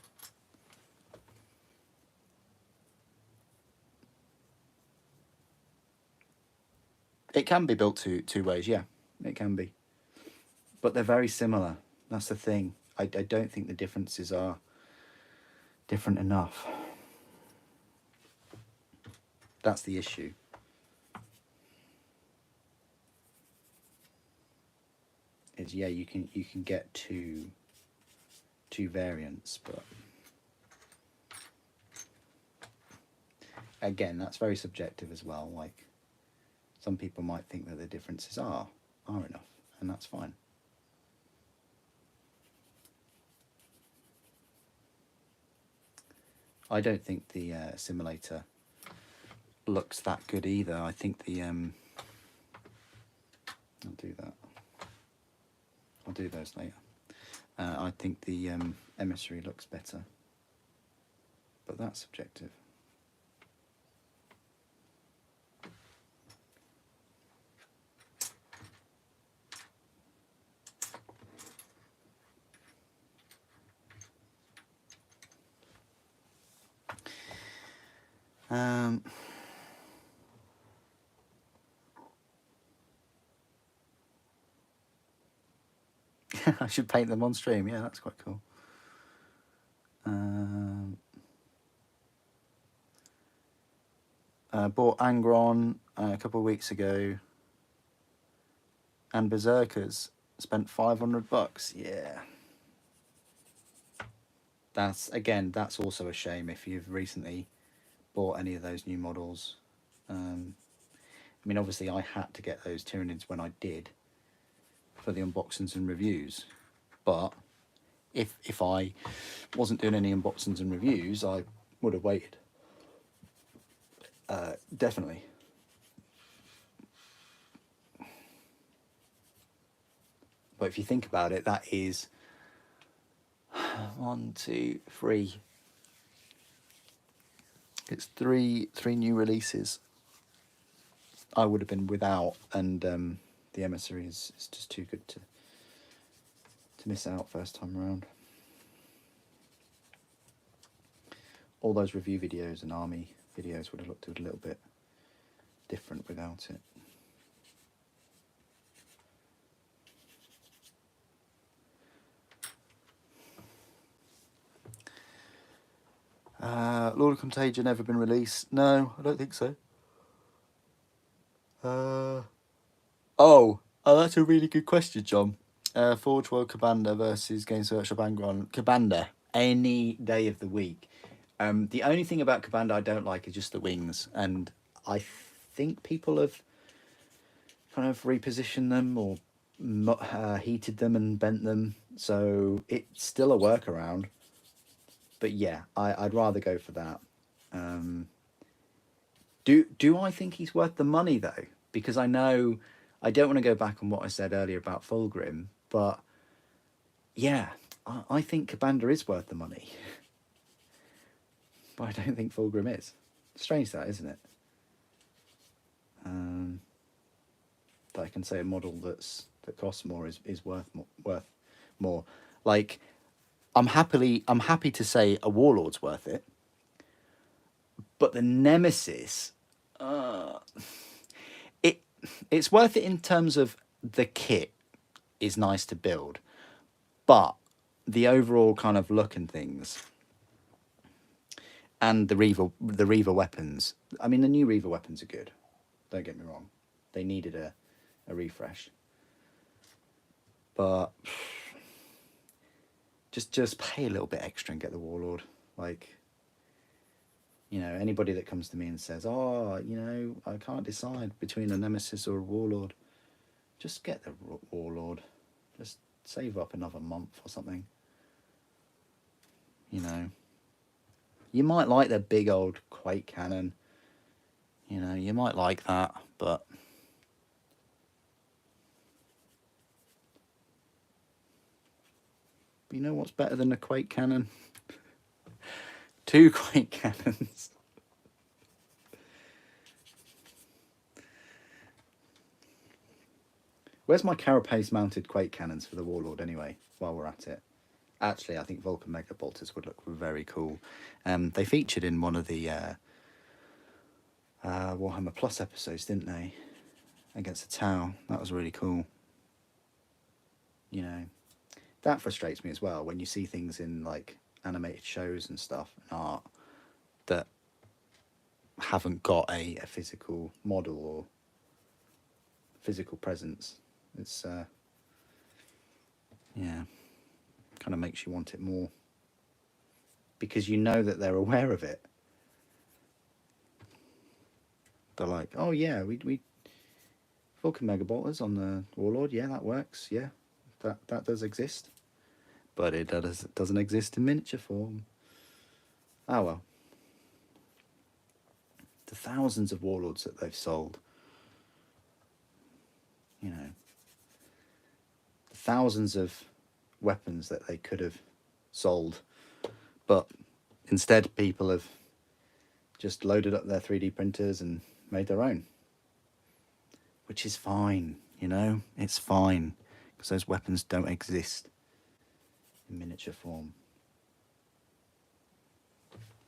It can be built two ways, yeah, it can be. But they're very similar. That's the thing. I don't think the differences are different enough. That's the issue. Is yeah, you can get two variants, but again, that's very subjective as well. Like, some people might think that the differences are enough, and that's fine. I don't think the simulator looks that good either. I think the I'll do that. I'll do those later. I think the emissary looks better, but that's subjective. I should paint them on stream. Yeah, that's quite cool. Bought Angron a couple of weeks ago, and Berserkers spent $500. Yeah, that's also a shame if you've recently bought any of those new models. I mean, obviously, I had to get those Tyranids when I did for the unboxings and reviews, but if I wasn't doing any unboxings and reviews, I would have waited. Definitely. But if you think about it, that is 1, 2, 3. It's three new releases I would have been without, and the emissary is just too good to miss out first time around. All those review videos and army videos would have looked a little bit different without it. Lord of Contagion ever been released? No, I don't think so. Oh, that's a really good question, John. Forge World Cabanda versus Games Workshop Angron. Cabanda, any day of the week. The only thing about Cabanda I don't like is just the wings, and I think people have kind of repositioned them or heated them and bent them, so it's still a workaround. But yeah, I'd rather go for that. Do I think he's worth the money though? Because I know I don't want to go back on what I said earlier about Fulgrim, but yeah, I think Cabanda is worth the money. But I don't think Fulgrim is. Strange that, isn't it? That I can say a model that costs more is worth more. Like, I'm happy to say a Warlord's worth it, but the Nemesis, it's worth it in terms of the kit is nice to build, but the overall kind of look and things, and the Reaver weapons. I mean, the new Reaver weapons are good. Don't get me wrong; they needed a refresh, but just pay a little bit extra and get the Warlord. Like, you know, anybody that comes to me and says, "Oh, you know, I can't decide between a Nemesis or a Warlord," just get the Warlord. Just save up another month or something. You know, you might like their big old Quake cannon. You know, you might like that, but you know what's better than a Quake cannon? 2 Quake cannons. Where's my carapace mounted Quake cannons for the Warlord anyway, while we're at it? Actually, I think Vulcan Mega Bolters would look very cool. They featured in one of the Warhammer Plus episodes, didn't they? Against the Tau. That was really cool. You know, that frustrates me as well when you see things in like animated shows and stuff and art that haven't got a physical model or physical presence. It's yeah, kind of makes you want it more because you know that they're aware of it. They're like, oh yeah, we Vulcan Mega Bolters on the Warlord, yeah, that works, yeah, that does exist, but it doesn't exist in miniature form. Oh well. The thousands of Warlords that they've sold, you know, the thousands of weapons that they could have sold, but instead people have just loaded up their 3D printers and made their own, which is fine, you know, it's fine because those weapons don't exist in miniature form.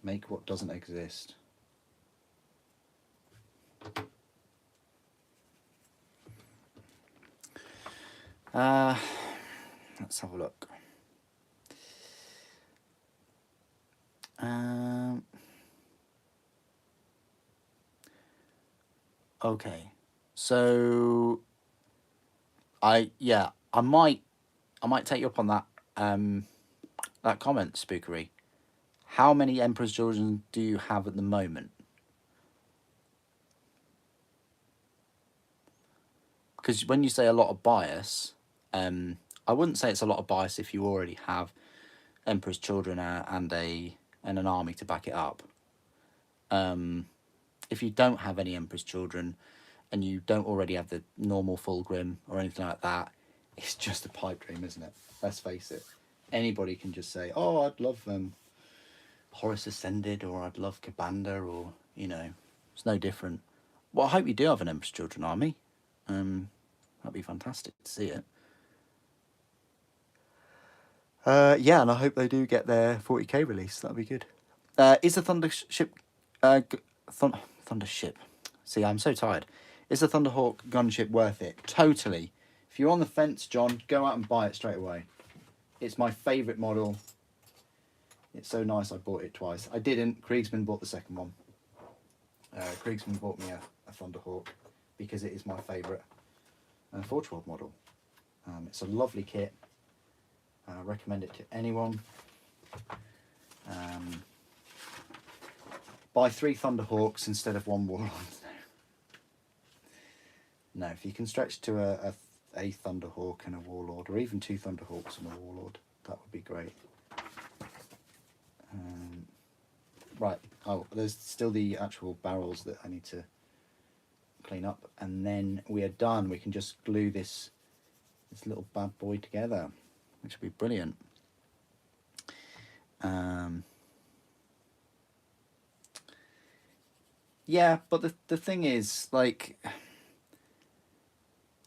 Make what doesn't exist. Let's have a look. Okay, so I might take you up on that that comment, Spookery. How many Emperor's Children do you have at the moment? Because when you say a lot of bias, I wouldn't say it's a lot of bias if you already have Emperor's Children and an army to back it up. If you don't have any Emperor's Children and you don't already have the normal Fulgrim or anything like that, it's just a pipe dream, isn't it? Let's face it. Anybody can just say, oh, I'd love Horus Ascended, or I'd love Kabanda, or, you know, it's no different. Well, I hope you do have an Emperor's Children army. That'd be fantastic to see it. Yeah, and I hope they do get their 40k release. That'd be good. Is the Thundership... Thundership. See, I'm so tired. Is the Thunderhawk gunship worth it? Totally. If you're on the fence, John, go out and buy it straight away. It's my favourite model. It's so nice I bought it twice. I didn't. Kriegsman bought the second one. Kriegsman bought me a Thunderhawk because it is my favourite Forge World model. It's a lovely kit. I recommend it to anyone. Buy 3 Thunderhawks instead of 1 Warlord. No, if you can stretch to a Thunderhawk and a Warlord, or even 2 Thunderhawks and a Warlord, that would be great. Right, oh, there's still the actual barrels that I need to clean up, and then we are done. We can just glue this little bad boy together, which would be brilliant. Yeah, but the thing is, like,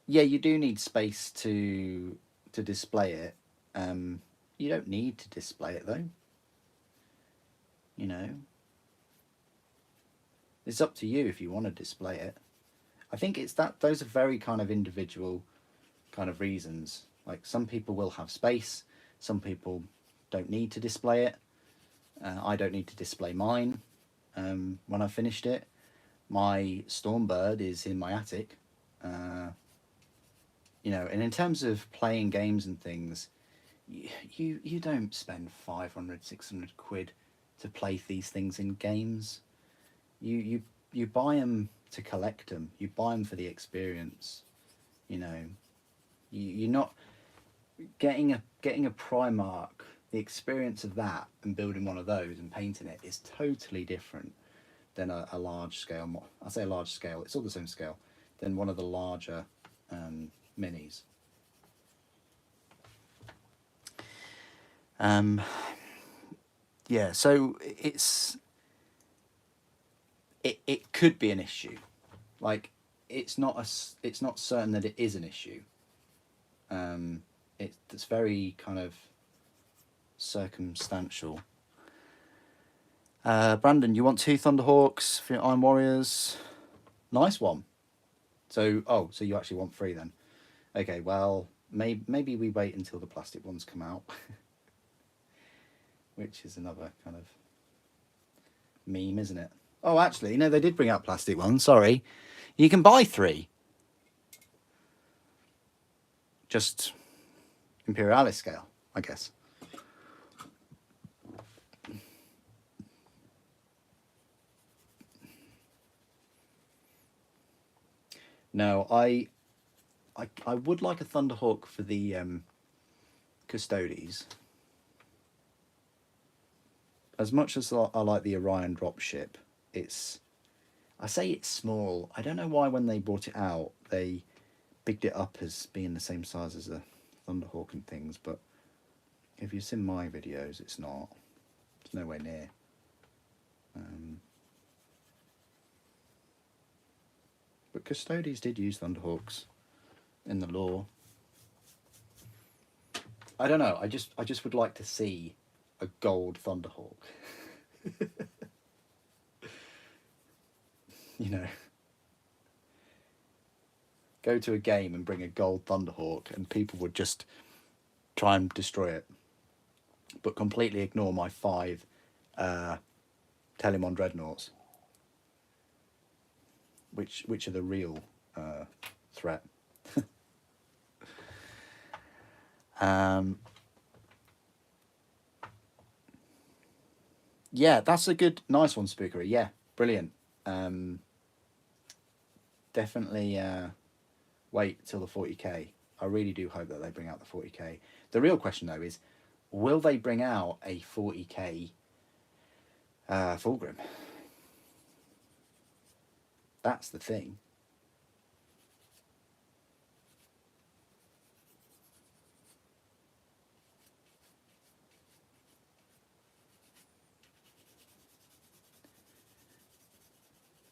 yeah, you do need space to display it. You don't need to display it though. You know, it's up to you if you want to display it. I think it's that those are very kind of individual kind of reasons. Like, some people will have space, some people don't need to display it. I don't need to display mine when I've finished it. My Stormbird is in my attic. You know, and in terms of playing games and things, You don't spend 500, 600 quid to play these things in games. You buy them to collect them. You buy them for the experience. You know, you're not getting a Primark. The experience of that and building one of those and painting it is totally different than a large scale. I say a large scale. It's all the same scale than one of the larger minis. Yeah, so it could be an issue. Like it's not certain that it is an issue. It's very kind of circumstantial. Brandon, you want 2 Thunderhawks for your Iron Warriors? Nice one. So you actually want 3 then? Okay, well maybe we wait until the plastic ones come out, which is another kind of meme, isn't it? Oh, actually, no, they did bring out plastic ones. Sorry, you can buy 3. Just Imperialis scale, I guess. No, I would like a Thunderhawk for the Custodes. As much as I like the Orion dropship, I say it's small. I don't know why when they brought it out they bigged it up as being the same size as a Thunderhawk and things, but if you've seen my videos, it's not. It's nowhere near. But Custodes did use Thunderhawks in the lore. I don't know. I just would like to see a gold Thunderhawk. You know, go to a game and bring a gold Thunderhawk, and people would just try and destroy it, but completely ignore my 5 Telemon Dreadnoughts, which are the real threat. Yeah, that's a good, nice one, Spookery. Yeah, brilliant. Definitely wait till the 40k. I really do hope that they bring out the 40k. The real question though is, will they bring out a 40k Fulgrim? That's the thing.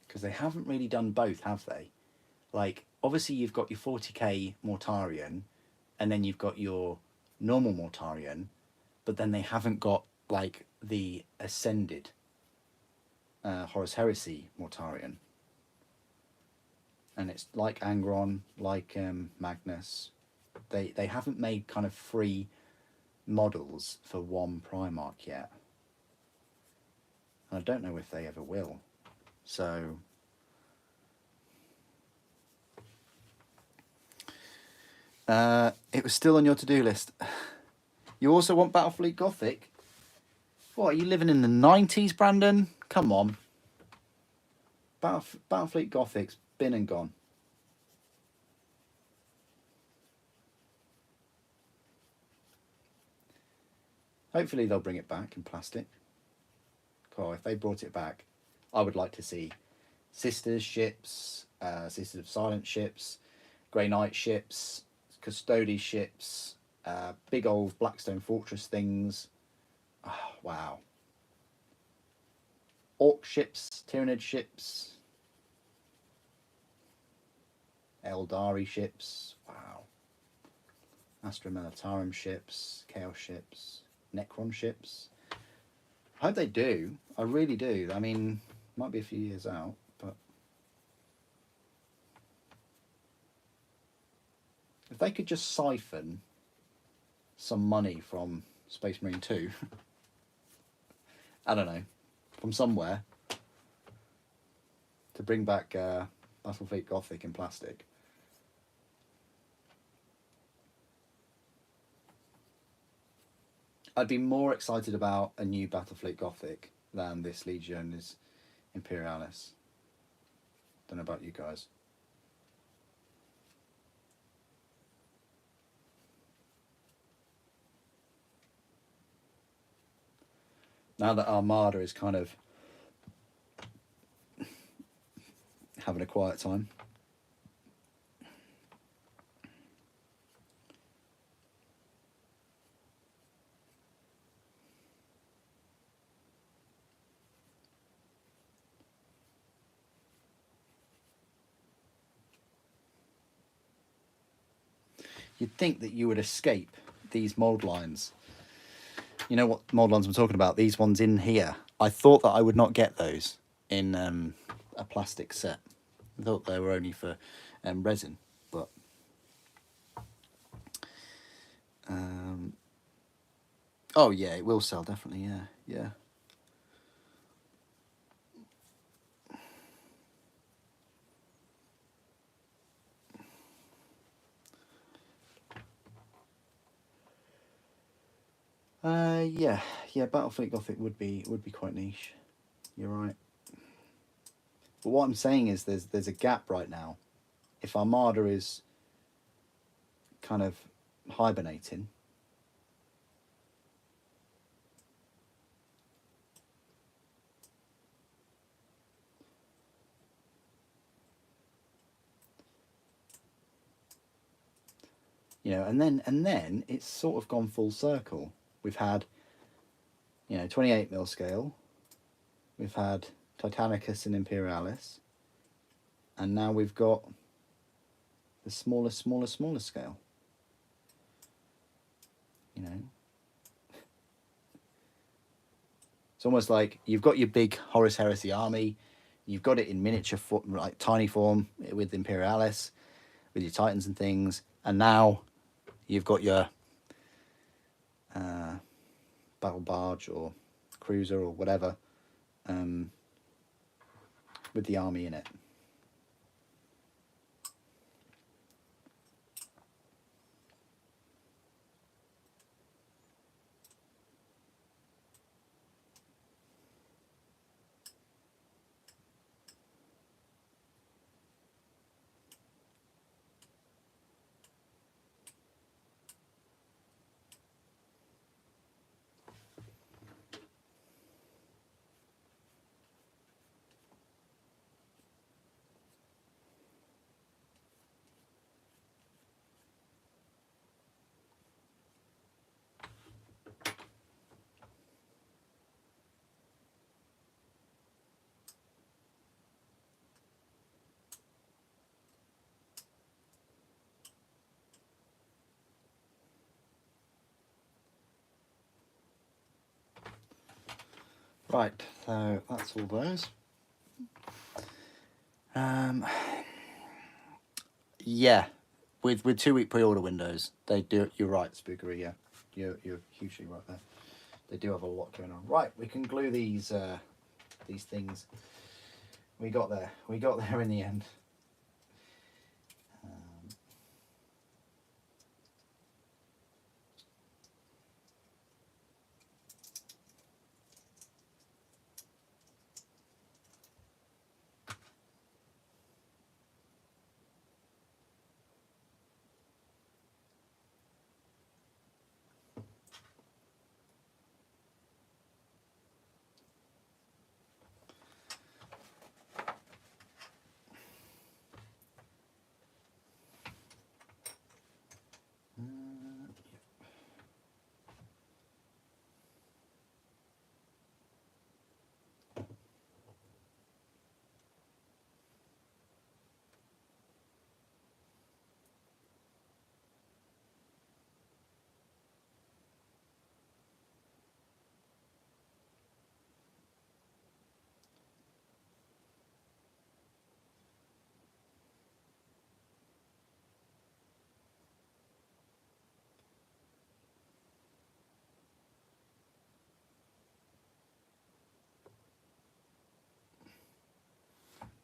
Because they haven't really done both, have they? Like, obviously you've got your 40k Mortarion, and then you've got your normal Mortarion, but then they haven't got, like, the Ascended Horus Heresy Mortarion. And it's like Angron, like Magnus. They haven't made kind of 3 models for one Primarch yet. And I don't know if they ever will. So it was still on your to-do list. You also want Battlefleet Gothic? What, are you living in the 90s, Brandon? Come on. Battlefleet Gothic's been and gone. Hopefully they'll bring it back in plastic. Cool, if they brought it back, I would like to see Sisters ships, Sisters of Silent ships, Grey Knight ships, Custodes ships, big old Blackstone Fortress things. Oh, wow. Orc ships, Tyranid ships, Eldari ships. Wow. Astra Militarum ships, Chaos ships, Necron ships. I hope they do. I really do. I mean, might be a few years out, but if they could just siphon some money from Space Marine 2, I don't know, from somewhere, to bring back Battlefleet Gothic in plastic. I'd be more excited about a new Battlefleet Gothic than this Legionis Imperialis. Don't know about you guys. Now that Armada is kind of having a quiet time. You'd think that you would escape these mold lines. You know what mold lines I'm talking about? These ones in here. I thought that I would not get those in a plastic set. I thought they were only for resin, but oh yeah, it will sell definitely. Yeah, yeah. Yeah, yeah. Battlefleet Gothic would be quite niche. You're right. But what I'm saying is there's a gap right now. If Armada is kind of hibernating, you know, and then it's sort of gone full circle. We've had, you know, 28mm scale. We've had Titanicus and Imperialis, and now we've got the smaller scale. You know, it's almost like you've got your big Horus Heresy army, you've got it in miniature, like tiny form with Imperialis, with your Titans and things, and now you've got your battle barge or cruiser or whatever with the army in it. Right, so that's all those. Yeah, with 2-week pre-order windows, they do. You're right, Spookery. Yeah, you're hugely right there. They do have a lot going on. Right, we can glue these things. We got there. We got there in the end.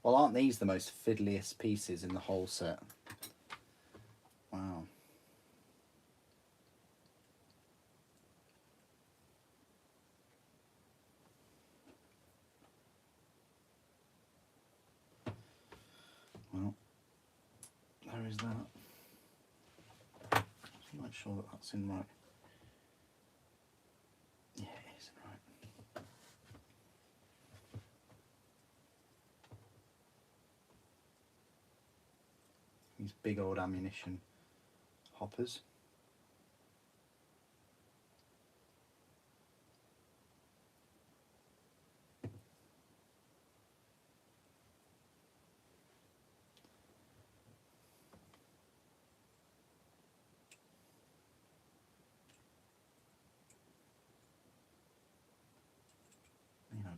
Well, aren't these the most fiddliest pieces in the whole set? Wow. is that? I'm not sure that that's in right. Yeah, it is in right. These big old ammunition hoppers.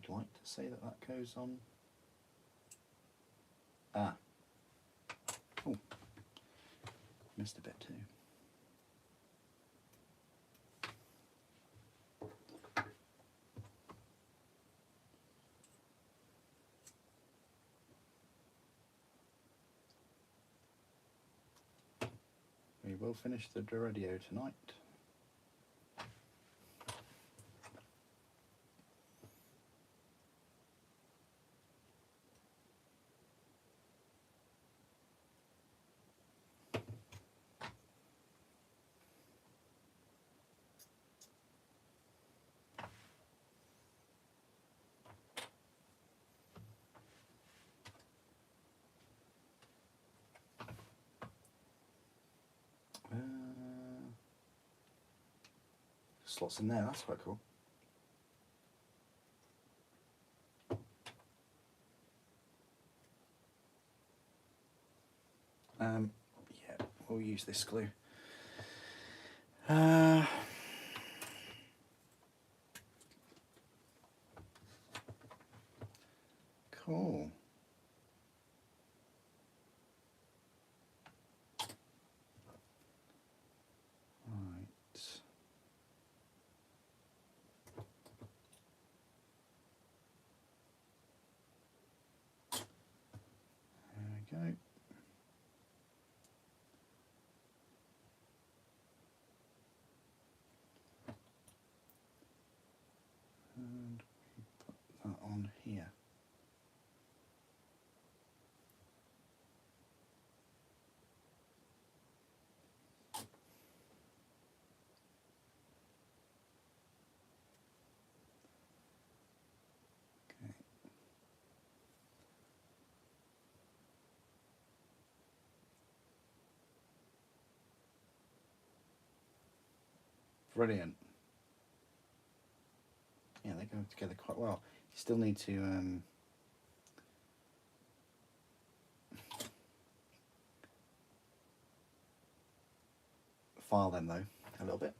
I'd like to say that that goes on. Ah. Oh. Missed a bit too. We will finish the Deredeo tonight. Slots in there, that's quite cool. Yeah, we'll use this glue. Cool. Right. There we go. And we put that on here. Okay. Brilliant. Yeah, they go together quite well. You still need to file them though a little bit.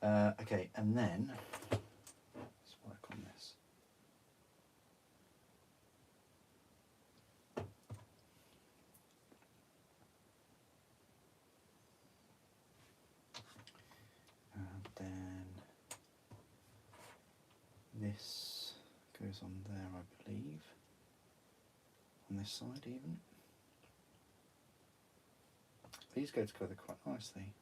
Okay, and then let's work on this. And then this goes on there, I believe. On this side even. These go together quite nicely.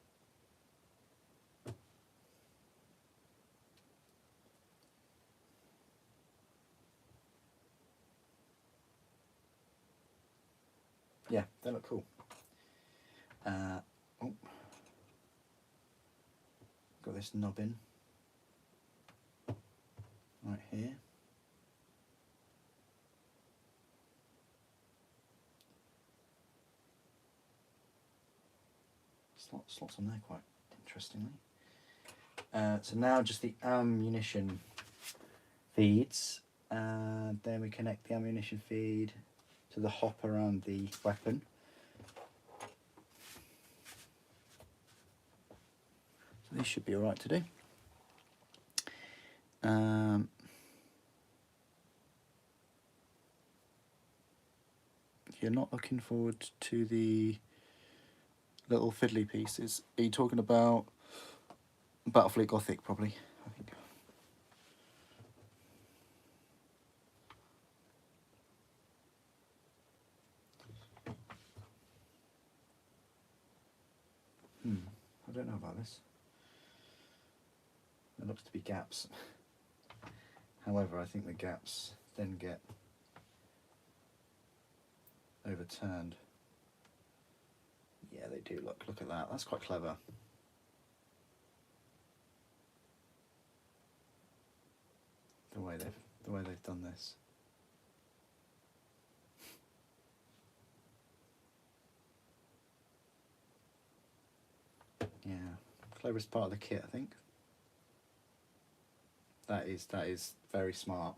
Yeah, they look cool. Oh, got this nubbin right here. Slots on there quite interestingly. So now just the ammunition feeds, and then we connect the ammunition feed to the hopper around the weapon. So these should be alright to do. You're not looking forward to the little fiddly pieces. Are you talking about Battlefleet Gothic, probably, I think. I don't know about this. There looks to be gaps. However, I think the gaps then get overturned. Yeah, they do. Look at that. That's quite clever. The way they've done this. Yeah, cleverest part of the kit, I think. That is very smart.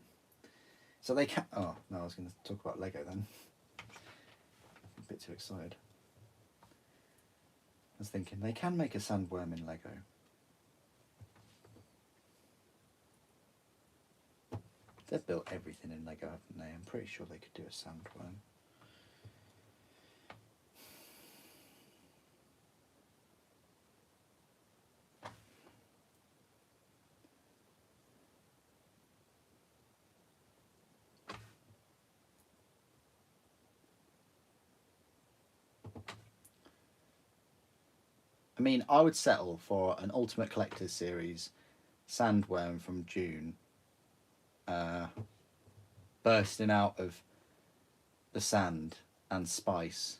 So they can. Oh no, I was going to talk about Lego then. A bit too excited. I was thinking they can make a sandworm in Lego. They've built everything in Lego, haven't they? I'm pretty sure they could do a sandworm. I mean, I would settle for an Ultimate Collector's Series sandworm from June bursting out of the sand and spice.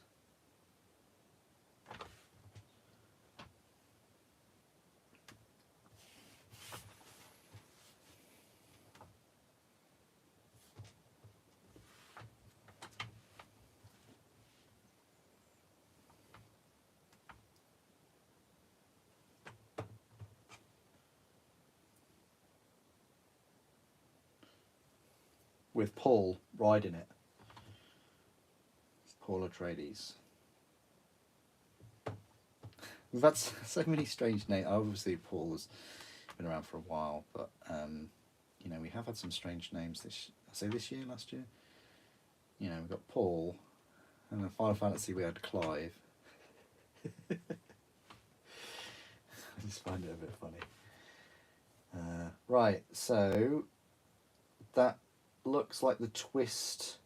With Paul riding it. Paul Atreides. We've had so many strange names. Obviously, Paul has been around for a while, but you know, we have had some strange names this year, last year. You know, we've got Paul, and in Final Fantasy we had Clive. I just find it a bit funny. Right, so that looks like the twist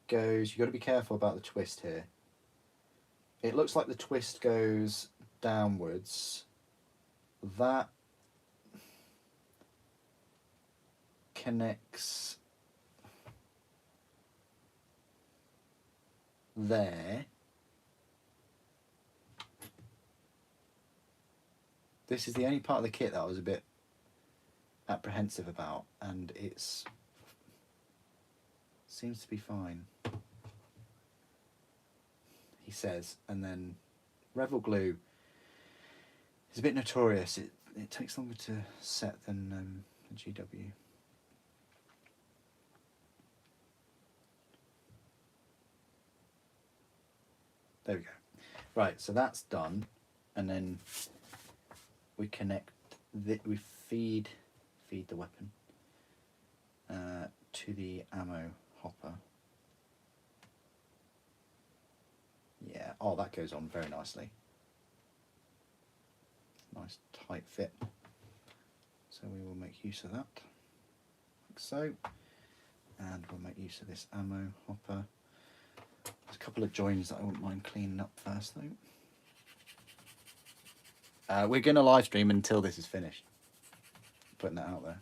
goes. You've got to be careful about the twist here. It looks like the twist goes downwards. That connects there. This is the only part of the kit that I was a bit apprehensive about, and it's seems to be fine, he says. And then Revel glue is a bit notorious. It takes longer to set than the GW. There we go. Right, so that's done, and then we connect. We feed the weapon to the ammo hopper. Yeah. Oh, that goes on very nicely. Nice tight fit. So we will make use of that, like so, and we'll make use of this ammo hopper. There's a couple of joins that I wouldn't mind cleaning up first, though. We're going to live stream until this is finished. Putting that out there.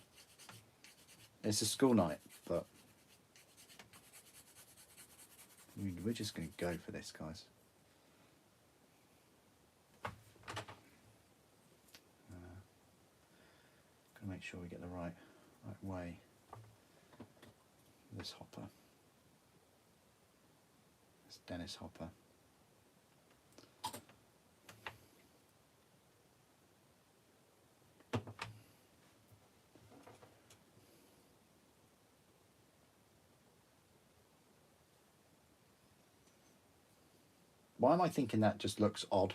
It's a school night, but we're just going to go for this, guys. Going to make sure we get the right way with this hopper. This Dennis hopper. Why am I thinking that just looks odd?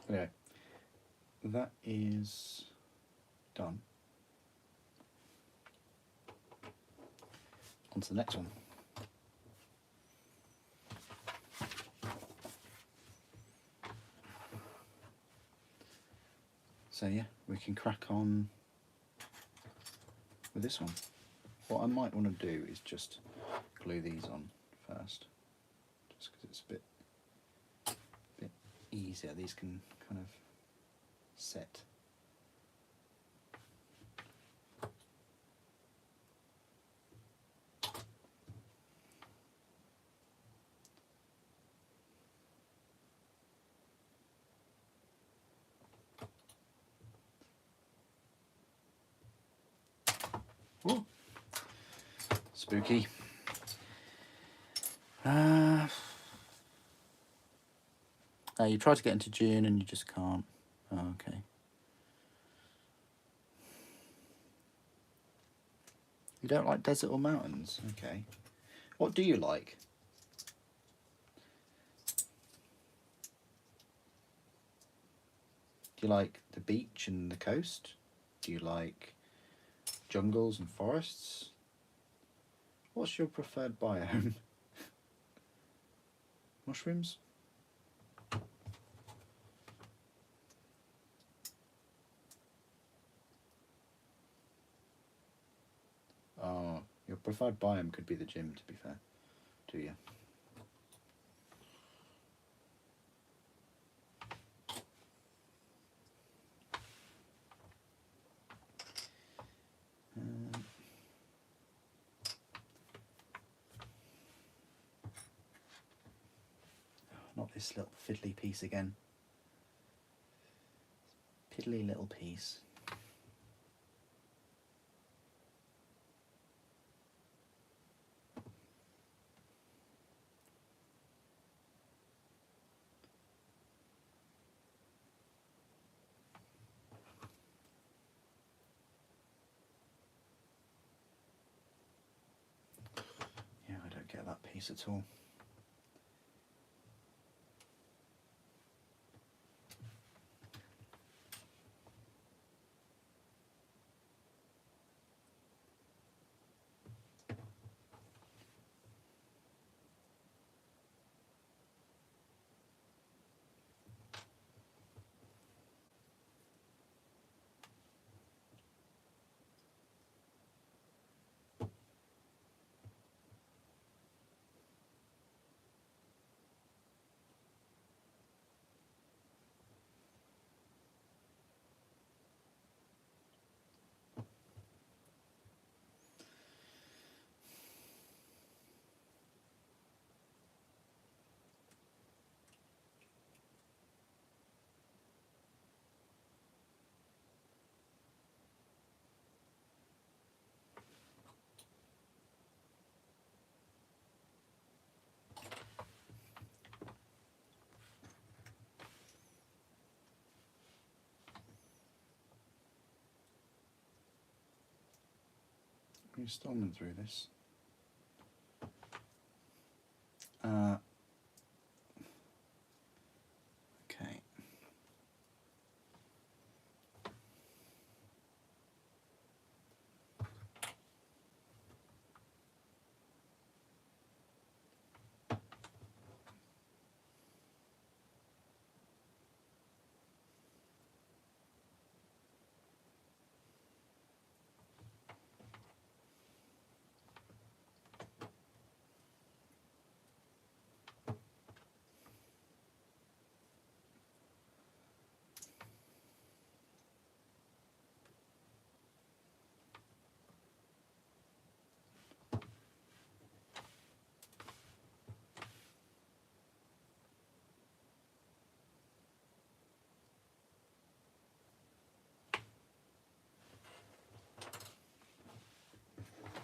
Anyway, that is done. On to the next one. So yeah, we can crack on with this one. What I might want to do is just glue these on first, just because it's a bit easier. These can kind of set. Ooh. Spooky. You try to get into June and you just can't. Oh, okay. You don't like desert or mountains? Okay. What do you like? Do you like the beach and the coast? Do you like jungles and forests? What's your preferred biome? Mushrooms? Oh, your preferred biome could be the gym, to be fair, to you. Not this little fiddly piece again. Piddly little piece. Yeah, I don't get that piece at all. You're storming through this. Okay.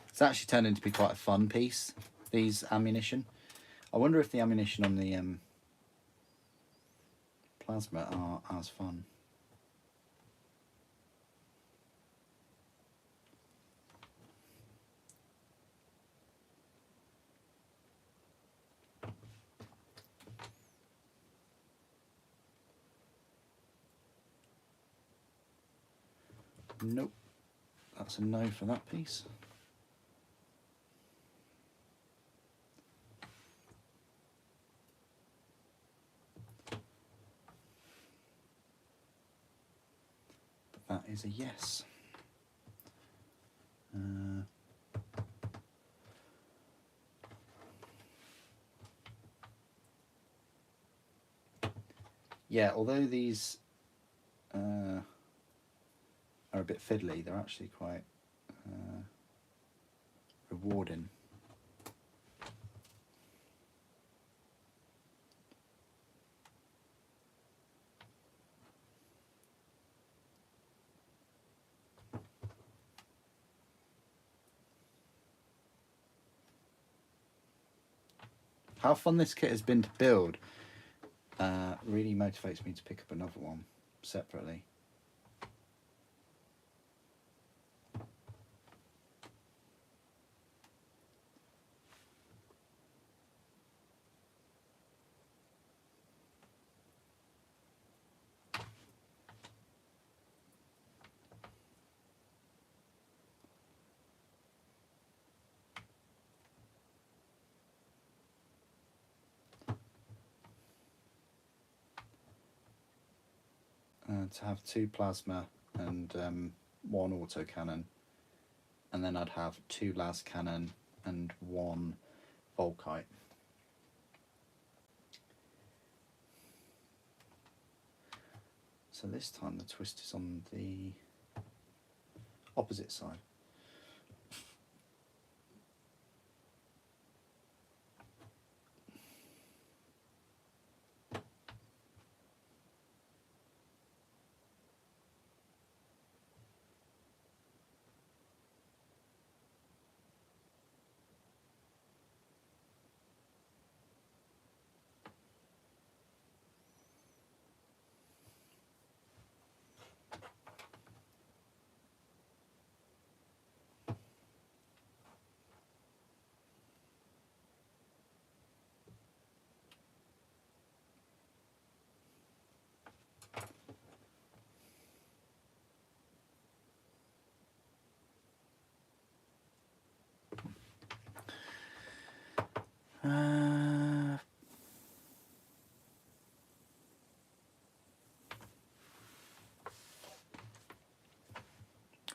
It's actually turned into be quite a fun piece, these ammunition. I wonder if the ammunition on the plasma are as fun. Nope, that's a no for that piece. But that is a yes. Yeah, although these are a bit fiddly, they're actually quite rewarding. How fun this kit has been to build really motivates me to pick up another one separately. To have 2 plasma and 1 autocannon, and then I'd have 2 las cannon and 1 volkite. So this time the twist is on the opposite side.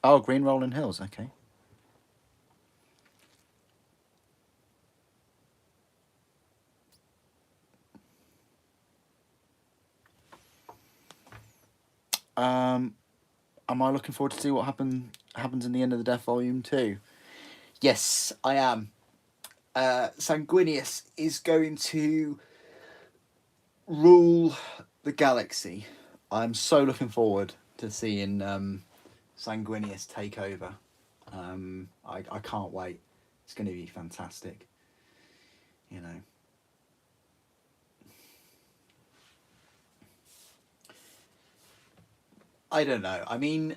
Oh, green rolling hills, okay. Am I looking forward to see what happens in the End of the Death Volume 2? Yes, I am. Sanguinius is going to rule the galaxy. I'm so looking forward to seeing Sanguinius take over. I can't wait. It's going to be fantastic. You know. I don't know. I mean,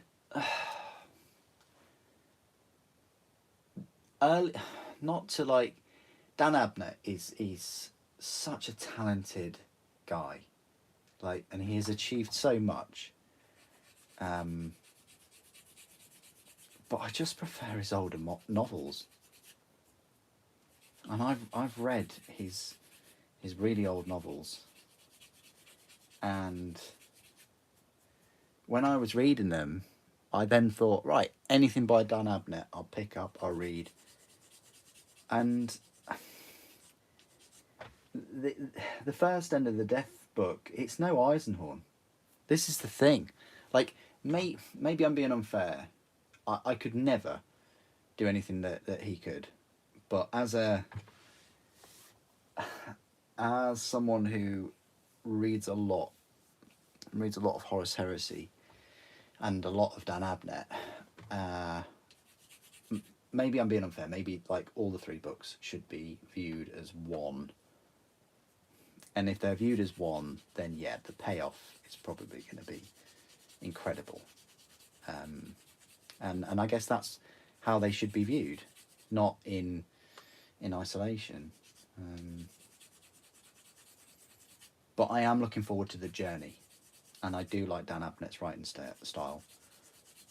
early, not to like, Dan Abnett is such a talented guy, like, and he has achieved so much. But I just prefer his older novels, and I've read his really old novels, and when I was reading them, I then thought, right, anything by Dan Abnett, I'll pick up, I'll read, and the first End of the Death book, it's no Eisenhorn. This is the thing, like, maybe I'm being unfair. I could never do anything that he could, but as someone who reads a lot of Horus Heresy and a lot of Dan Abnett, maybe I'm being unfair. Maybe like all the 3 books should be viewed as one. And if they're viewed as one, then yeah, the payoff is probably going to be incredible. And I guess that's how they should be viewed, not in isolation. But I am looking forward to the journey, and I do like Dan Abnett's writing style.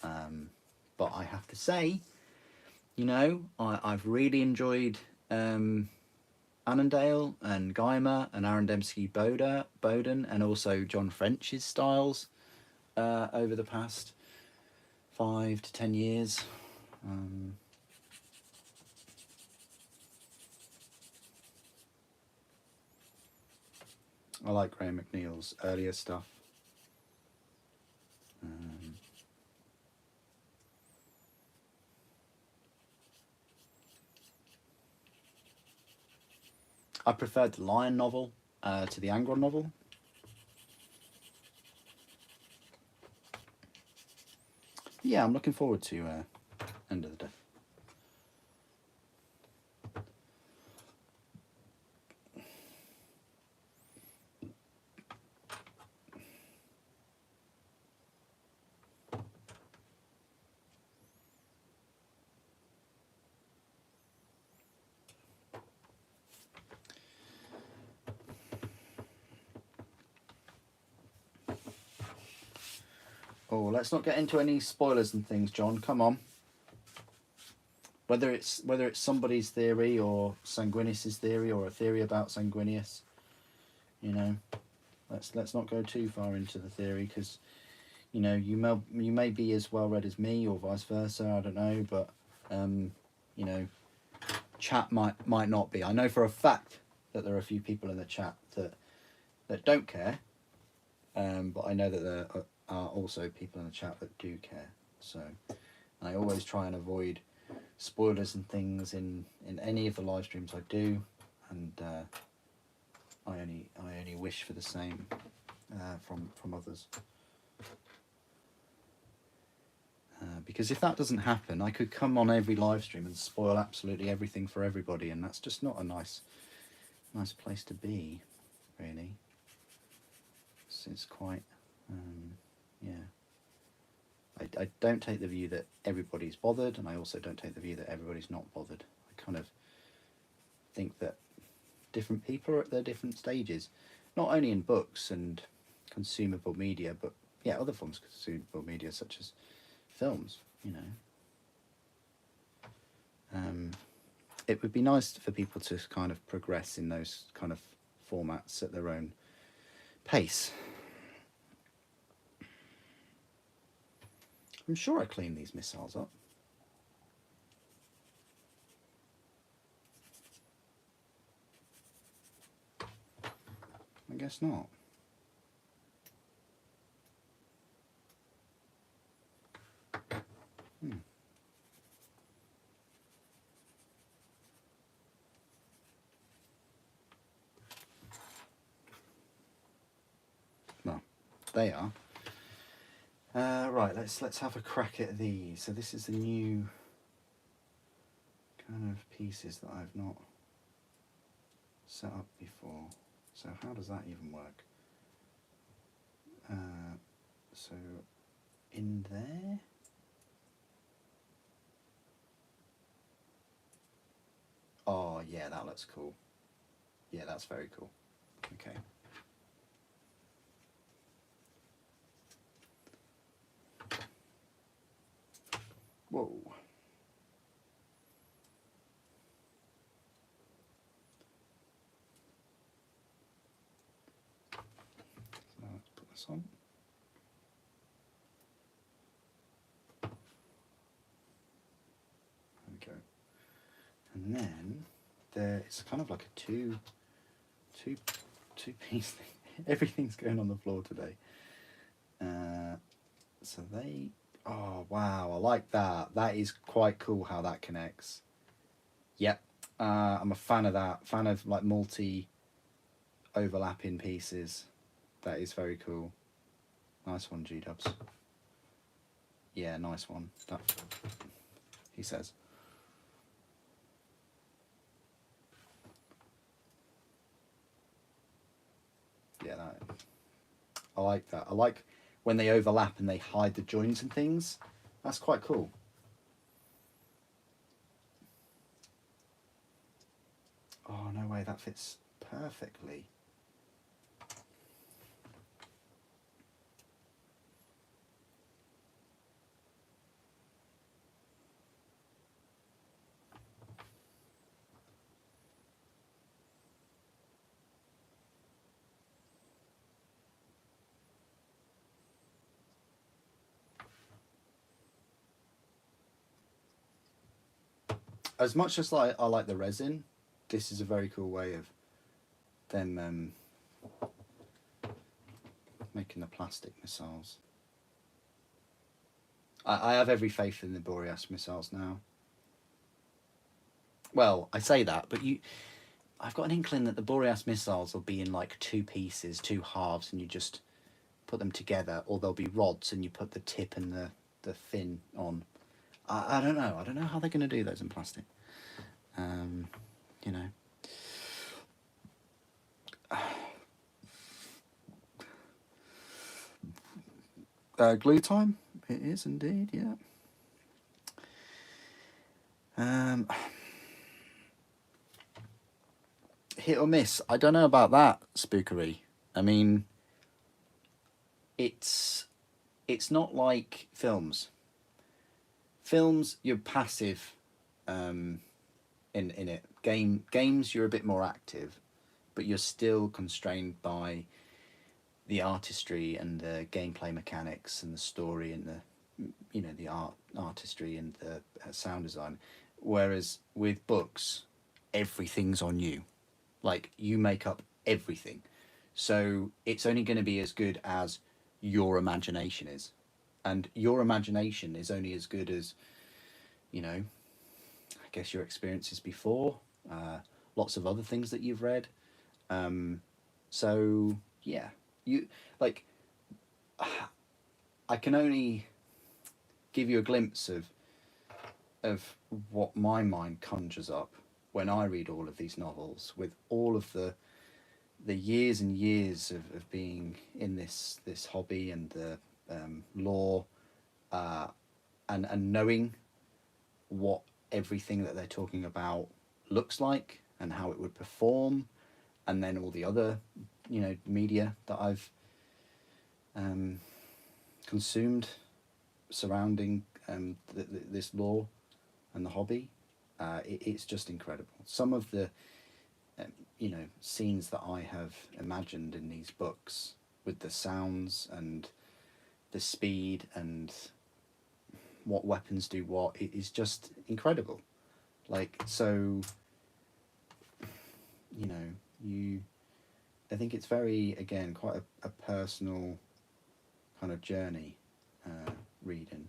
But I have to say, you know, I've really enjoyed Annandale and Geimer and Aaron Dembski Bowden, and also John French's styles over the past 5 to 10 years. I like Graham McNeil's earlier stuff. I preferred the Lion novel to the Angron novel. Yeah, I'm looking forward to End of the Day. Oh, let's not get into any spoilers and things, John. Come on. Whether it's somebody's theory or Sanguinius's theory or a theory about Sanguinius, you know, let's not go too far into the theory because, you know, you may be as well read as me or vice versa. I don't know, but you know, chat might not be. I know for a fact that there are a few people in the chat that don't care, but I know that there are also people in the chat that do care. So I always try and avoid spoilers and things in any of the live streams I do, and I only wish for the same from others. Because if that doesn't happen, I could come on every live stream and spoil absolutely everything for everybody, and that's just not a nice place to be, really. So it's quite, yeah. I don't take the view that everybody's bothered, and I also don't take the view that everybody's not bothered. I kind of think that different people are at their different stages, not only in books and consumable media, but yeah, other forms of consumable media such as films, you know. It would be nice for people to kind of progress in those kind of formats at their own pace. I'm sure I cleaned these missiles up. I guess not. Well, they are. Right, let's have a crack at these. So this is the new kind of pieces that I've not set up before. So how does that even work? So in there. Oh yeah, that looks cool. Yeah, that's very cool. Okay. Whoa. So let's put this on. There we go. And then it's kind of like a two piece thing. Everything's going on the floor today. So they. Oh wow, I like that. That is quite cool how that connects. Yep. I'm a fan of that. Fan of like multi overlapping pieces. That is very cool. Nice one, G-Dubs. Yeah, nice one. That, he says. Yeah, I like that. I like when they overlap and they hide the joins and things. That's quite cool. Oh, no way, that fits perfectly. As much as I like the resin, this is a very cool way of them making the plastic missiles. I have every faith in the Boreas missiles now. Well, I say that, but I've got an inkling that the Boreas missiles will be in like two pieces, two halves, and you just put them together, or there'll be rods and you put the tip and the fin on. I don't know. I don't know how they're going to do those in plastic. You know. Glue time? It is indeed, yeah. Hit or miss? I don't know about that, Spookery. I mean, it's not like films. Films, you're passive in it. Games, you're a bit more active, but you're still constrained by the artistry and the gameplay mechanics and the story and the artistry and the sound design. Whereas with books, everything's on you. Like, you make up everything. So it's only going to be as good as your imagination is. And your imagination is only as good as, I guess your experiences before, lots of other things that you've read. So, yeah. I can only give you a glimpse of what my mind conjures up when I read all of these novels, with all of the years and years of being in this hobby and the lore, and knowing what everything that they're talking about looks like and how it would perform, and then all the other media that I've consumed surrounding this lore and the hobby. It's just incredible. Some of the scenes that I have imagined in these books, with the sounds and the speed and what weapons do what, it is just incredible. Like, so I think it's very, again, quite a personal kind of journey, reading,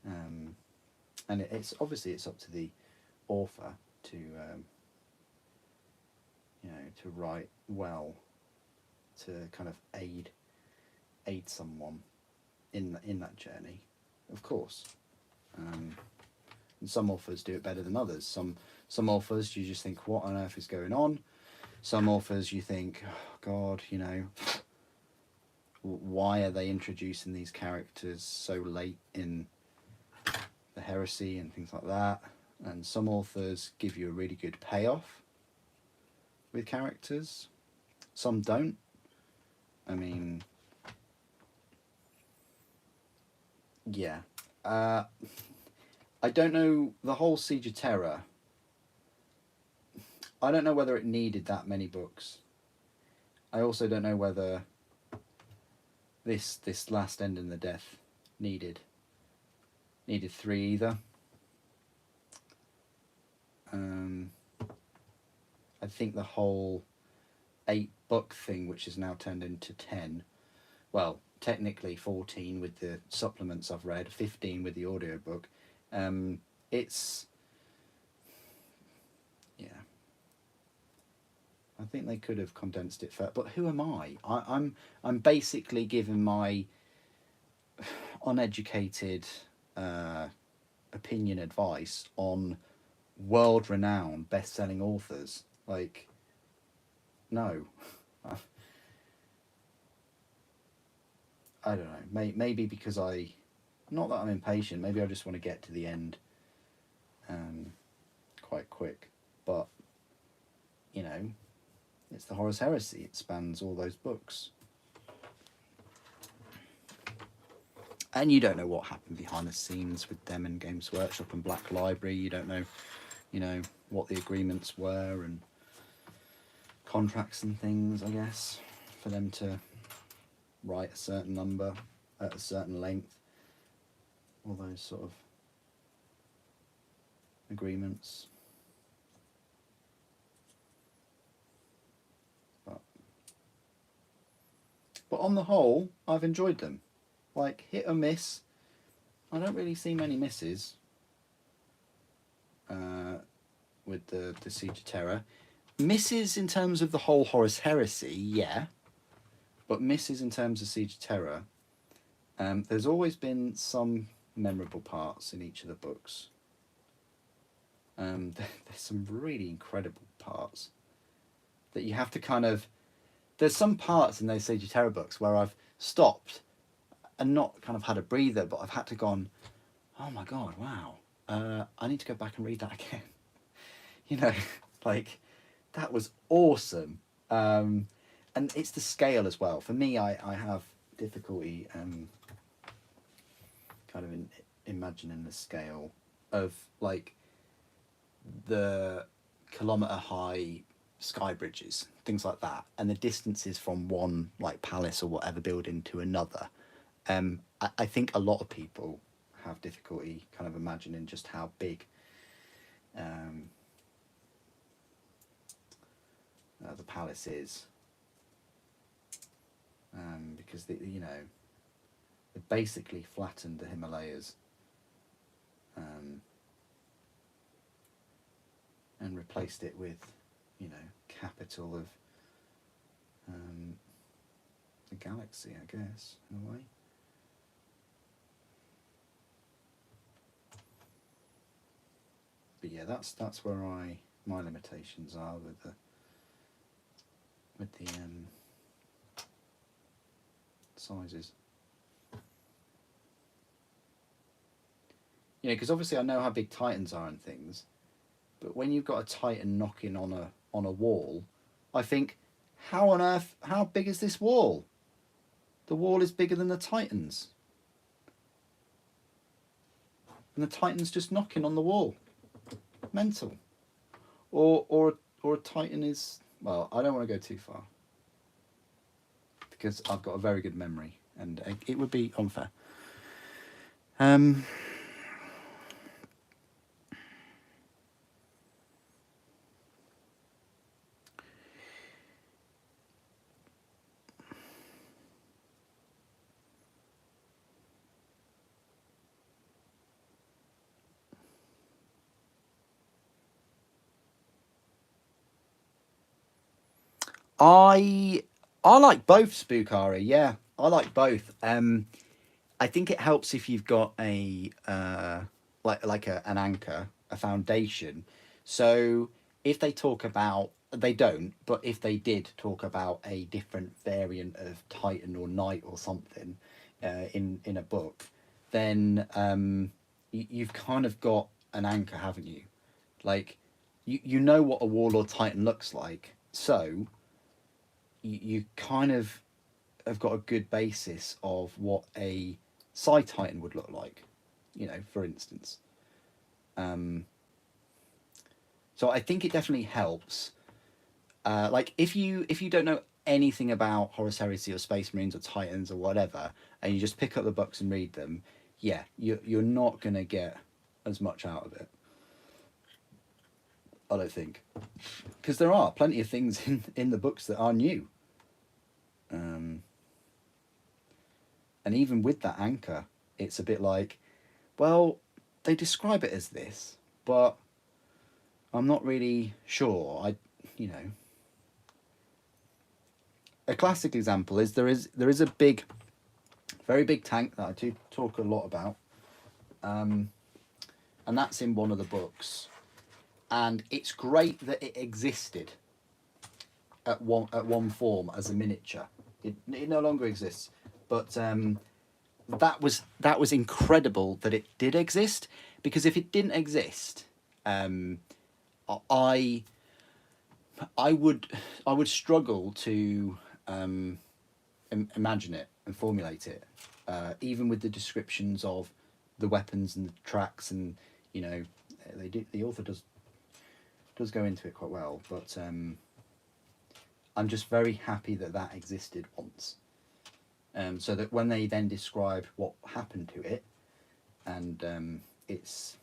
and it's obviously it's up to the author to to write well, to kind of aid someone in that journey, of course. And some authors do it better than others. Some authors you just think, what on earth is going on? Some authors you think, oh God, why are they introducing these characters so late in the heresy and things like that? And some authors give you a really good payoff with characters. Some don't. I mean, yeah. I don't know, the whole Siege of Terror, I don't know whether it needed that many books. I also don't know whether this last End in the Death needed 3 either. I think the whole 8-book thing, which is now turned into 10, well, technically 14 with the supplements I've read, 15 with the audiobook. It's, yeah. I think they could have condensed it further, but who am I? I'm basically giving my uneducated opinion advice on world-renowned best-selling authors. Like, no. I don't know. Maybe because not that I'm impatient. Maybe I just want to get to the end quite quick. But it's the Horus Heresy. It spans all those books. And you don't know what happened behind the scenes with them and Games Workshop and Black Library. You don't know, what the agreements were and contracts and things, I guess, for them to write a certain number at a certain length. All those sort of agreements. But on the whole, I've enjoyed them. Like, hit or miss. I don't really see many misses with the Siege of Terror. Misses in terms of the whole Horus Heresy, yeah. But misses in terms of Siege of Terror, there's always been some memorable parts in each of the books. There's some really incredible parts that you have to kind of... There's some parts in those Siege of Terror books where I've stopped and not kind of had a breather, but I've had to go on, oh my God, wow. I need to go back and read that again. You know, like, that was awesome. And it's the scale as well. For me, I have difficulty kind of imagining the scale of, like, the kilometre high sky bridges, things like that, and the distances from one, like, palace or whatever building to another. I think a lot of people have difficulty kind of imagining just how big the palace is, because they basically flattened the Himalayas and replaced it with, capital of the galaxy, I guess, in a way. But yeah, that's where my limitations are with the sizes. Because obviously I know how big Titans are and things, but when you've got a Titan knocking on a wall, I think, how on earth, how big is this wall? The wall is bigger than the Titans. And the Titan's just knocking on the wall. Mental. Or a Titan is... Well, I don't want to go too far, because I've got a very good memory, and it would be unfair. I like both, Spookari. Yeah, I like both. I think it helps if you've got a an anchor, a foundation. So if they talk about, they don't, but if they did talk about a different variant of Titan or Knight or something in a book, then you've kind of got an anchor, haven't you? Like, you know what a Warlord Titan looks like, so you kind of have got a good basis of what a Psi Titan would look like, for instance. So I think it definitely helps. Like, if you don't know anything about Horus Heresy or Space Marines or Titans or whatever, and you just pick up the books and read them, yeah, you're not going to get as much out of it, I don't think. Because there are plenty of things in the books that are new. And even with that anchor, it's a bit like, well, they describe it as this, but I'm not really sure. A classic example is there is a very big tank that I do talk a lot about, and that's in one of the books, and it's great that it existed at one form as a miniature. It no longer exists, but that was incredible that it did exist, because if it didn't exist, I would struggle to imagine it and formulate it, even with the descriptions of the weapons and the tracks, and the author does go into it quite well, but I'm just very happy that existed once, so that when they then describe what happened to it, and it's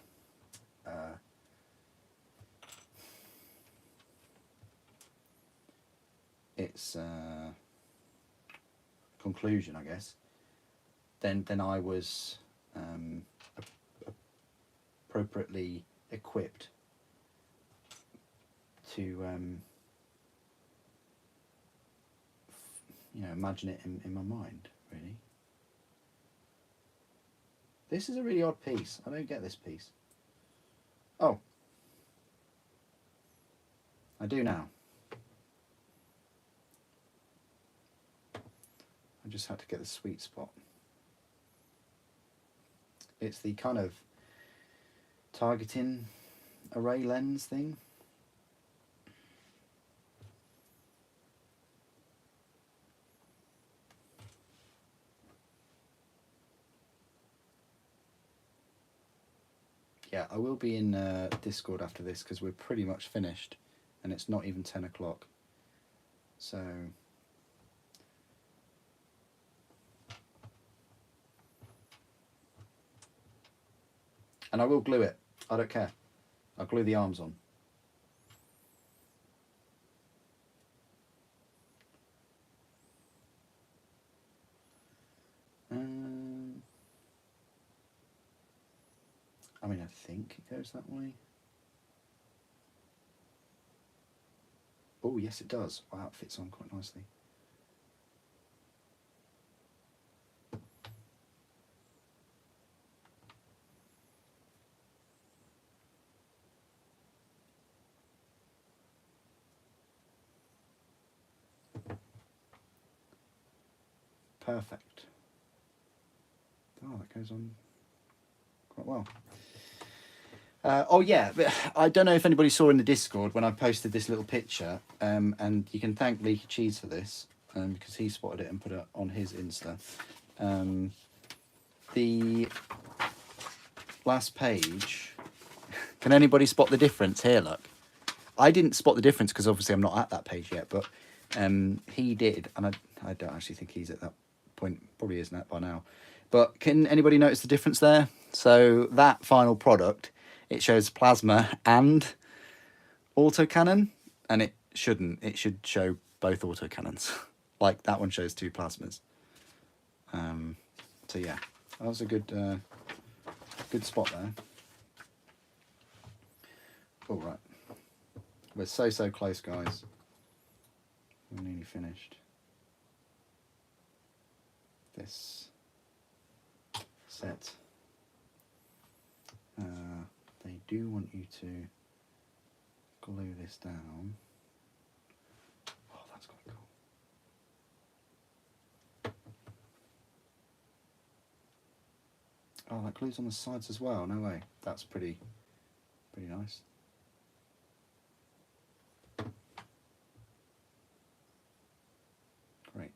conclusion, I guess, then I was appropriately equipped to you know, imagine it in my mind, really. This is a really odd piece. I don't get this piece. Oh, I do now. I just had to get the sweet spot. It's the kind of targeting array lens thing. Yeah, I will be in Discord after this because we're pretty much finished and it's not even 10 o'clock. So... And I will glue it. I don't care. I'll glue the arms on. I mean, I think it goes that way. Oh, yes, it does. Wow, it fits on quite nicely. Perfect. Oh, that goes on quite well. Oh yeah, but I don't know if anybody saw in the Discord when I posted this little picture, and you can thank Leaky Cheese for this, because he spotted it and put it on his Insta. The last page, can anybody spot the difference here? Look, I didn't spot the difference because obviously I'm not at that page yet, but he did, and I don't actually think he's at that point, probably isn't that by now. But can anybody notice the difference there? So that final product, it shows plasma and autocannon, and it shouldn't. It should show both autocannons. Like that one shows two plasmas. So yeah, that was a good good spot there. All right, we're so close, guys. We're nearly finished. This set. They do want you to glue this down. Oh, that's quite cool. Oh, that glues on the sides as well. No way. That's pretty nice. Great.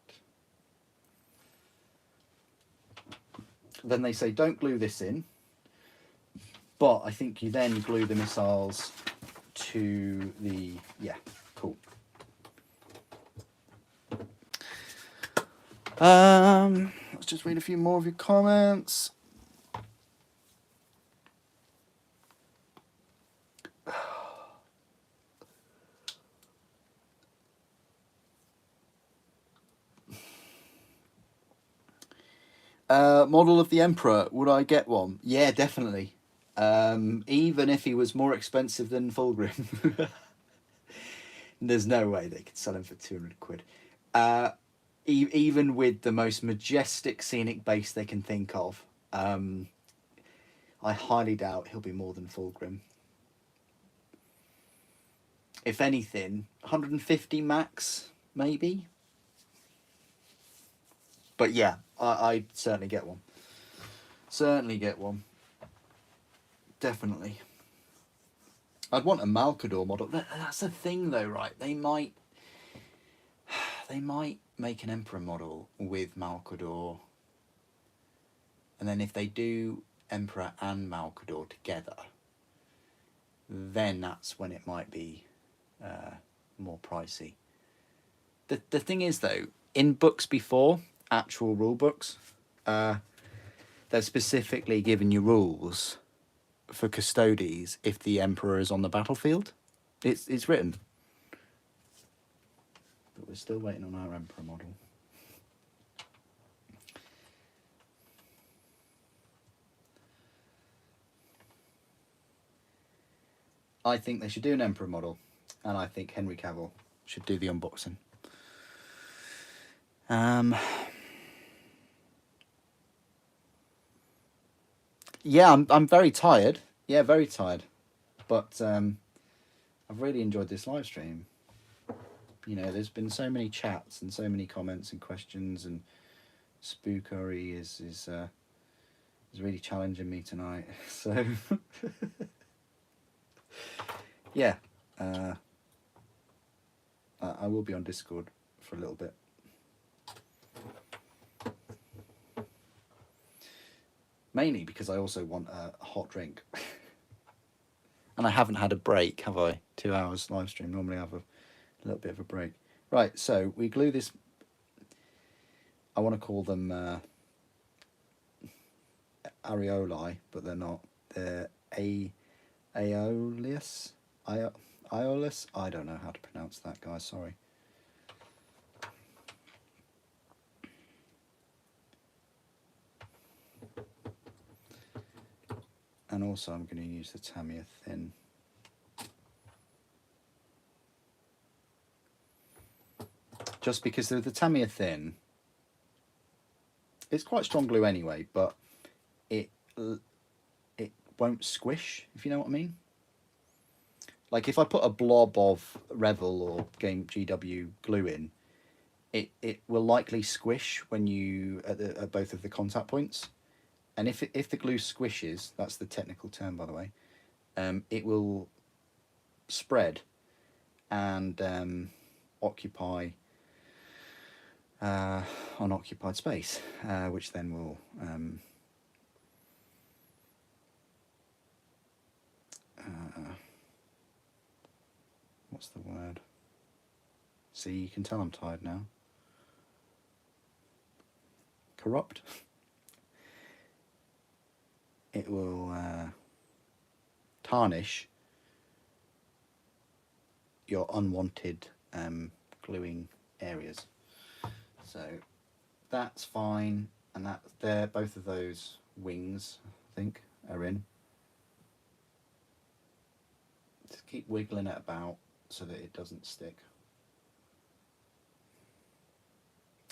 Then they say don't glue this in, but I think you then glue the missiles to the, yeah, cool. Let's just read a few more of your comments. Model of the Emperor, would I get one? Yeah, definitely. Even if he was more expensive than Fulgrim. There's no way they could sell him for 200 quid. Even with the most majestic scenic base they can think of, I highly doubt he'll be more than Fulgrim. If anything, 150 max, maybe. But yeah, I'd certainly get one. Certainly get one. Definitely. I'd want a Malcador model. That's the thing though, right? They might make an Emperor model with Malcador. And then if they do Emperor and Malcador together, then that's when it might be more pricey. The thing is though, in books before, actual rule books, they've specifically given you rules for Custodes if the Emperor is on the battlefield. It's written. But we're still waiting on our Emperor model. I think they should do an Emperor model, and I think Henry Cavill should do the unboxing. Yeah, I'm very tired. Yeah, very tired. But I've really enjoyed this live stream. You know, there's been so many chats and so many comments and questions, and Spookery is really challenging me tonight. So yeah, I will be on Discord for a little bit. Mainly because I also want a hot drink. And I haven't had a break, have I? 2 hours live stream. Normally I have a little bit of a break. Right, so we glue this. I want to call them areoli, but they're not. They're aeolus. Iolus. I don't know how to pronounce that, guys. Sorry. And also I'm going to use the Tamiya thin. Just because the Tamiya thin, it's quite strong glue anyway, but it won't squish, if you know what I mean. Like if I put a blob of Revel or Game GW glue in, it will likely squish when you at both of the contact points. And if the glue squishes, that's the technical term, by the way, it will spread and occupy unoccupied space, which then will what's the word? See, you can tell I'm tired now. Corrupt. It will tarnish your unwanted gluing areas. So that's fine, and that there, both of those wings, I think, are in. Just keep wiggling it about so that it doesn't stick.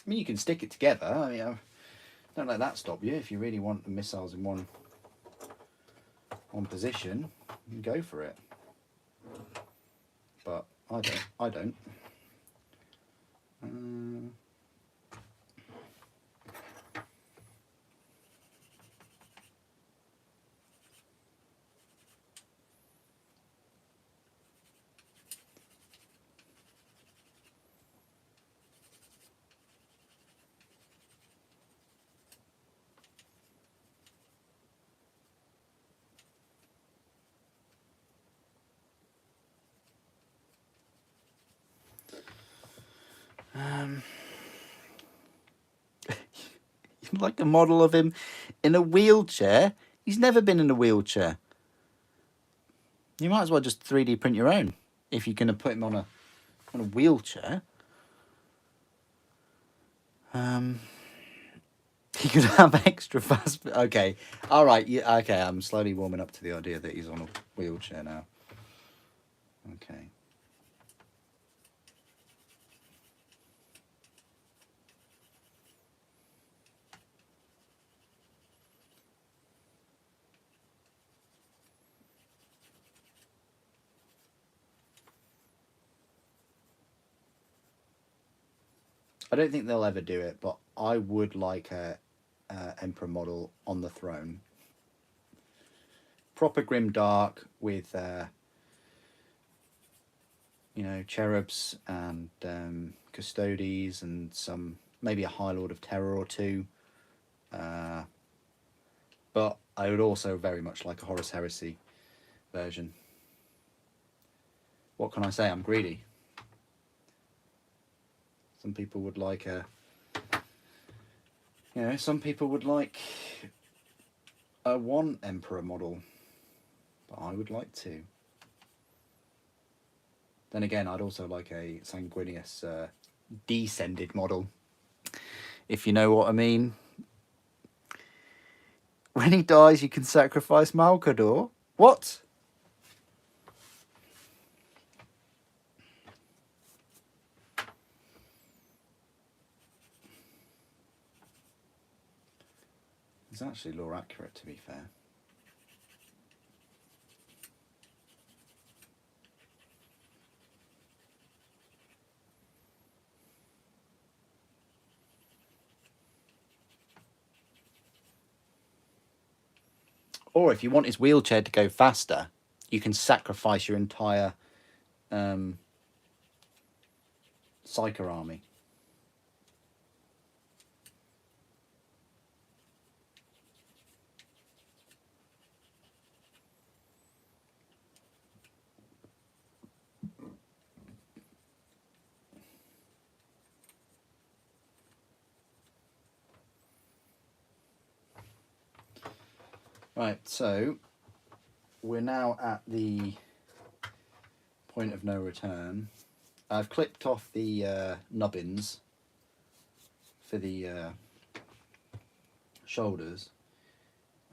I mean, you can stick it together. I mean, don't let that stop you. If you really want the missiles in one position, you can go for it. But I don't. Like a model of him in a wheelchair. He's never been in a wheelchair. You might as well just 3D print your own if you're going to put him on a wheelchair. He could have extra fast. Okay, all right. Yeah, okay. I'm slowly warming up to the idea that he's on a wheelchair now. Okay. I don't think they'll ever do it, but I would like a Emperor model on the throne. Proper grim dark with you know, cherubs and custodes and some, maybe a High Lord of Terror or two. But I would also very much like a Horus Heresy version. What can I say? I'm greedy. Some people would like a, you know, some people would like a one Emperor model, but I would like two. Then again, I'd also like a Sanguinius descended model, if you know what I mean. When he dies, you can sacrifice Malkador. What? It's actually law accurate, to be fair. Or if you want his wheelchair to go faster, you can sacrifice your entire Psyker army. Right, so we're now at the point of no return. I've clipped off the nubbins for the shoulders,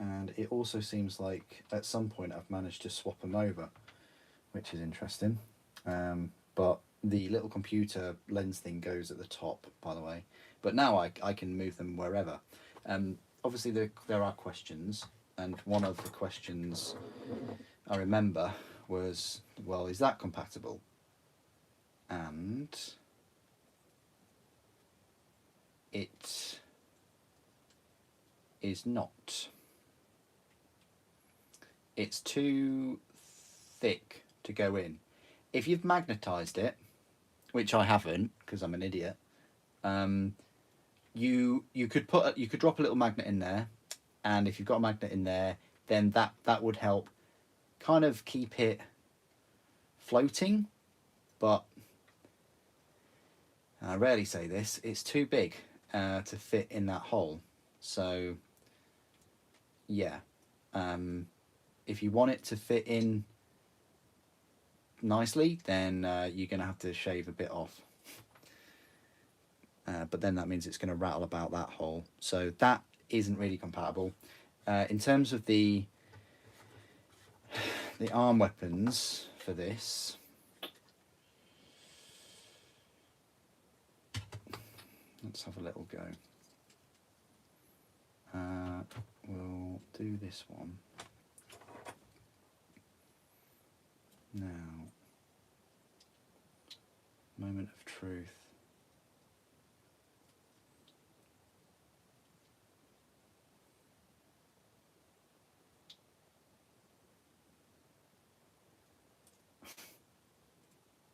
and it also seems like at some point I've managed to swap them over, which is interesting. But the little computer lens thing goes at the top, by the way. But now I can move them wherever. Obviously there are questions, and one of the questions I remember was, well, is that compatible? And it is not. It's too thick to go in. If you've magnetized it, which I haven't because I'm an idiot, you could drop a little magnet in there, and if you've got a magnet in there, then that would help kind of keep it floating. But I rarely say this, it's too big to fit in that hole. So yeah, if you want it to fit in nicely, then you're going to have to shave a bit off. But then that means it's going to rattle about that hole. So that isn't really compatible. In terms of the arm weapons for this, let's have a little go. We'll do this one now. Moment of truth.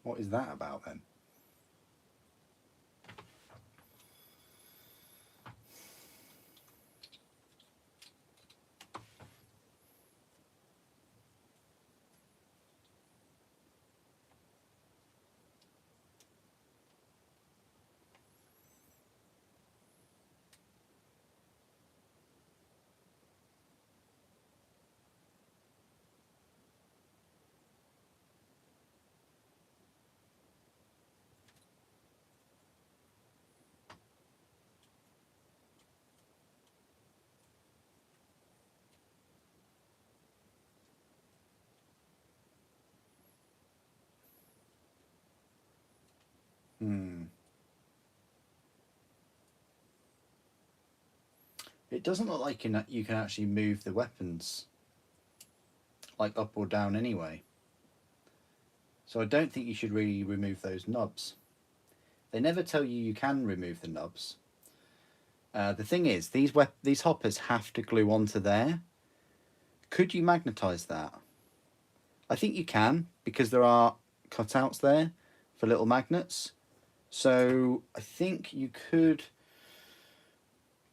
What is that about then? It doesn't look like you can actually move the weapons like up or down anyway. So I don't think you should really remove those knobs. They never tell you can remove the knobs. The thing is, these hoppers have to glue onto there. Could you magnetize that? I think you can, because there are cutouts there for little magnets. So I think you could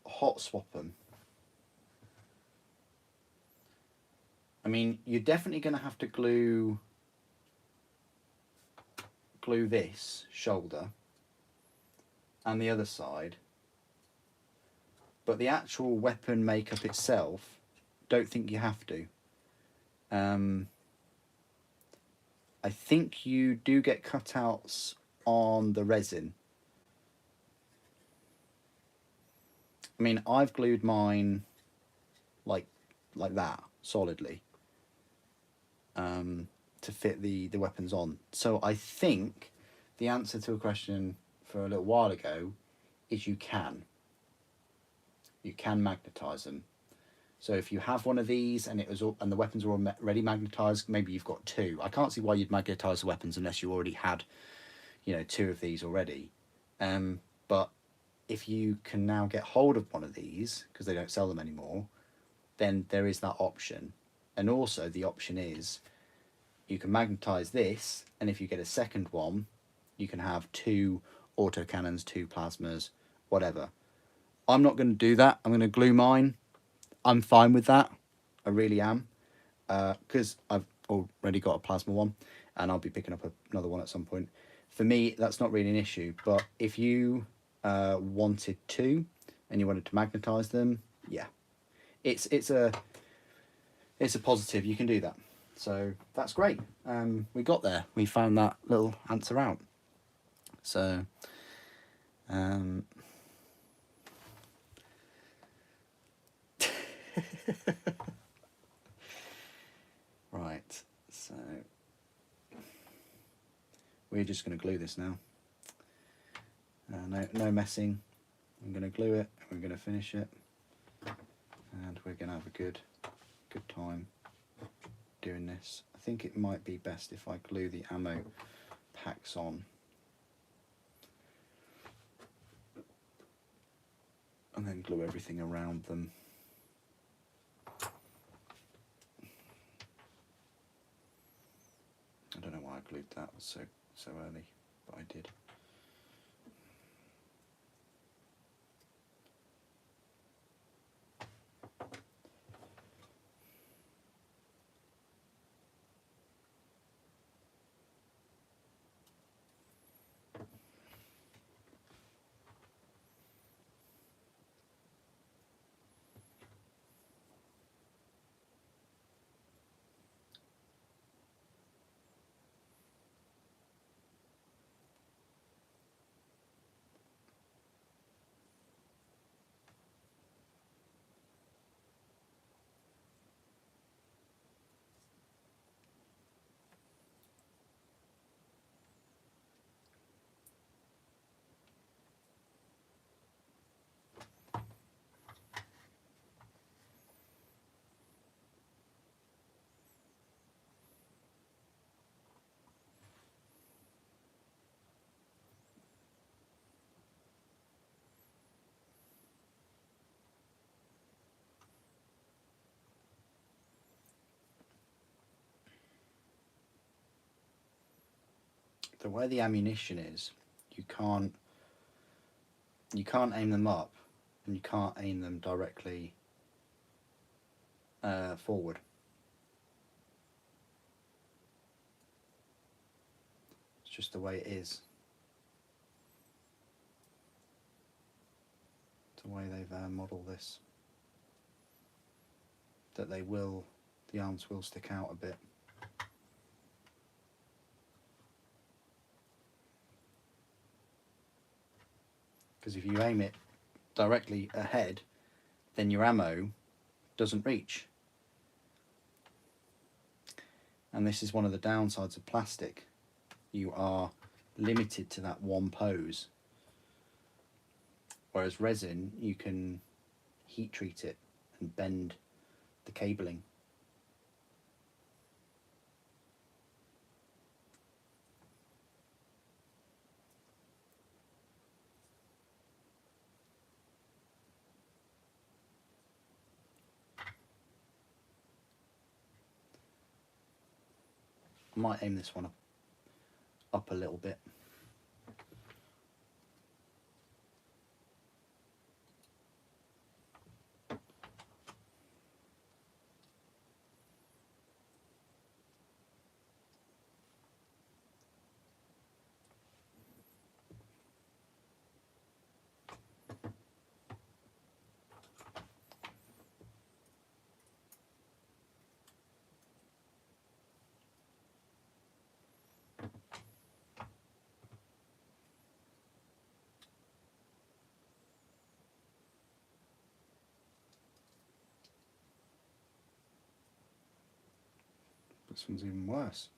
hot swap them. I mean, you're definitely going to have to glue this shoulder and the other side, but the actual weapon makeup itself, don't think you have to. I think you do get cutouts on the resin. I mean, I've glued mine like that, solidly, to fit the weapons on. So I think the answer to a question for a little while ago is you can magnetize them. So if you have one of these and and the weapons are already magnetized, maybe you've got two. I can't see why you'd magnetize the weapons unless you already had, you know, two of these already. But if you can now get hold of one of these because they don't sell them anymore, then there is that option. And also the option is you can magnetize this, and if you get a second one, you can have two autocannons, two plasmas, whatever. I'm not going to do that. I'm going to glue mine. I'm fine with that. I really am. Because I've already got a plasma one, and I'll be picking up another one at some point. For me, that's not really an issue. But if you wanted to, and you wanted to magnetize them, yeah, it's a positive. You can do that. So that's great. We got there. We found that little answer out. So, right. So we're just going to glue this now. No messing. I'm going to glue it. We're going to finish it, and we're going to have a good time doing this. I think it might be best if I glue the ammo packs on, and then glue everything around them. I don't know why I glued that so early, but I did. The way the ammunition is, you can't aim them up, and you can't aim them directly forward. It's just the way it is. It's the way they've modelled this. That the arms will stick out a bit. Because if you aim it directly ahead, then your ammo doesn't reach. And this is one of the downsides of plastic. You are limited to that one pose. Whereas resin, you can heat treat it and bend the cabling. I might aim this one up a little bit. This one's even worse.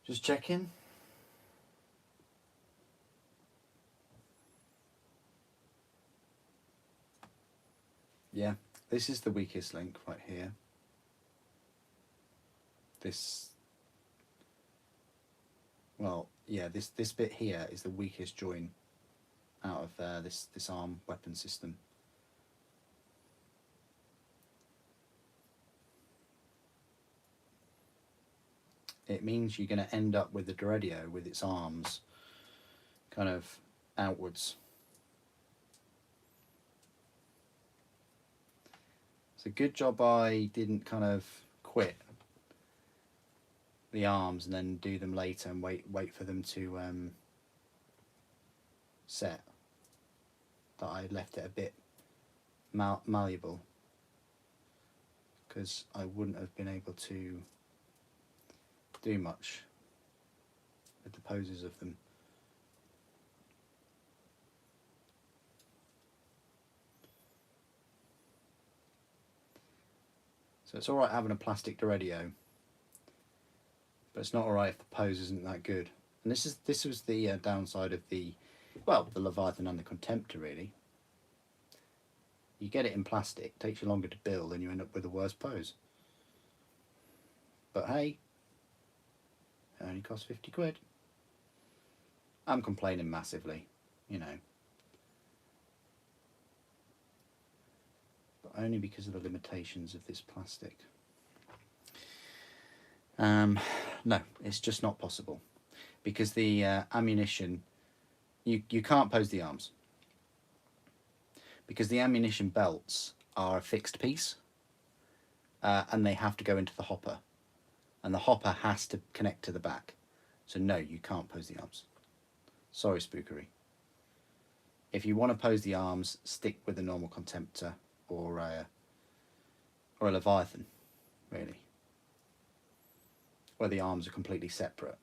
Just checking. Yeah, this is the weakest link right here. This, well, yeah, this bit here is the weakest join out of this ARM weapon system. It means you're going to end up with the Deredeo with its arms kind of outwards. It's a good job I didn't kind of quit the arms and then do them later and wait for them to set. That I left it a bit malleable, because I wouldn't have been able to do much with the poses of them. So it's alright having a plastic Deredeo, but it's not alright if the pose isn't that good. And this was the downside of the Leviathan and the Contemptor, really. You get it in plastic, it takes you longer to build, and you end up with a worse pose. But hey, it only costs 50 quid. I'm complaining massively, you know. But only because of the limitations of this plastic. No, it's just not possible. Because the ammunition, you can't pose the arms. Because the ammunition belts are a fixed piece, and they have to go into the hopper. And the hopper has to connect to the back. So no, you can't pose the arms. Sorry, Spookery. If you want to pose the arms, stick with the normal Contemptor or a Leviathan, really, where the arms are completely separate.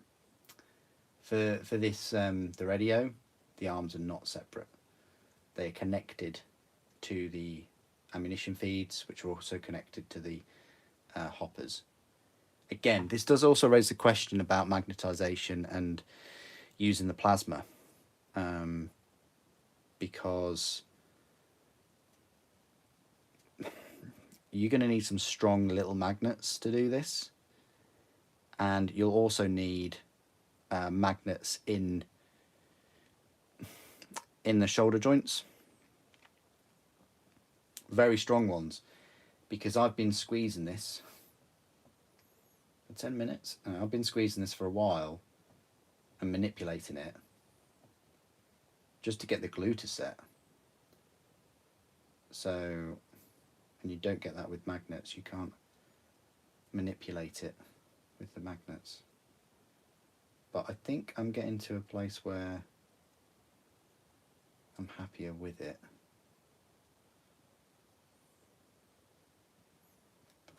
For this Deredeo, the arms are not separate. They are connected to the ammunition feeds, which are also connected to the hoppers. Again, this does also raise the question about magnetization and using the plasma, because you're going to need some strong little magnets to do this, and you'll also need magnets in the shoulder joints, very strong ones, because I've been squeezing this for 10 minutes. I've been squeezing this for a while and manipulating it just to get the glue to set. So, and you don't get that with magnets. You can't manipulate it with the magnets. But I think I'm getting to a place where I'm happier with it.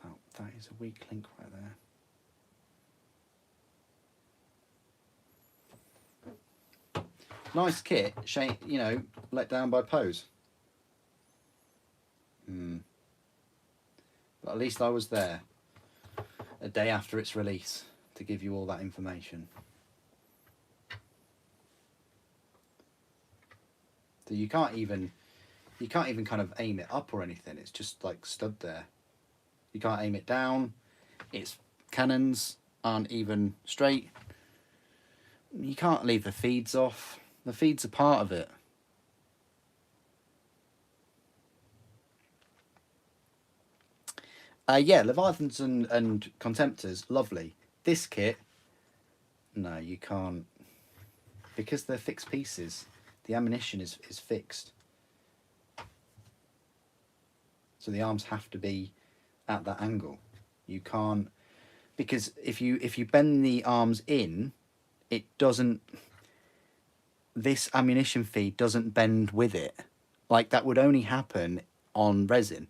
Oh, that is a weak link right there. Nice kit, shame, you know, let down by pose. But at least I was there a day after its release to give you all that information. So you can't even kind of aim it up or anything. It's just like stood there. You can't aim it down. Its cannons aren't even straight. You can't leave the feeds off. The feeds are part of it. Yeah, Leviathans and Contemptors, lovely. This kit, no, you can't. Because they're fixed pieces, the ammunition is fixed. So the arms have to be at that angle. You can't, because if you bend the arms in, it doesn't, this ammunition feed doesn't bend with it. Like, that would only happen on resin.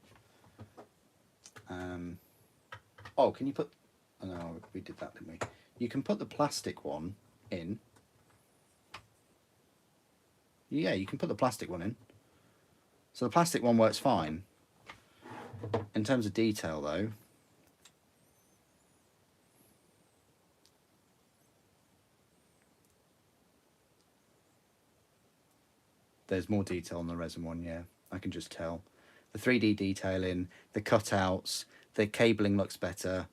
Oh, can you put, oh no, we did that, didn't we? You can put the plastic one in. Yeah, you can put the plastic one in. So the plastic one works fine. In terms of detail, though, There's more detail on the resin one, yeah. I can just tell. The 3D detailing, the cutouts, the cabling looks better.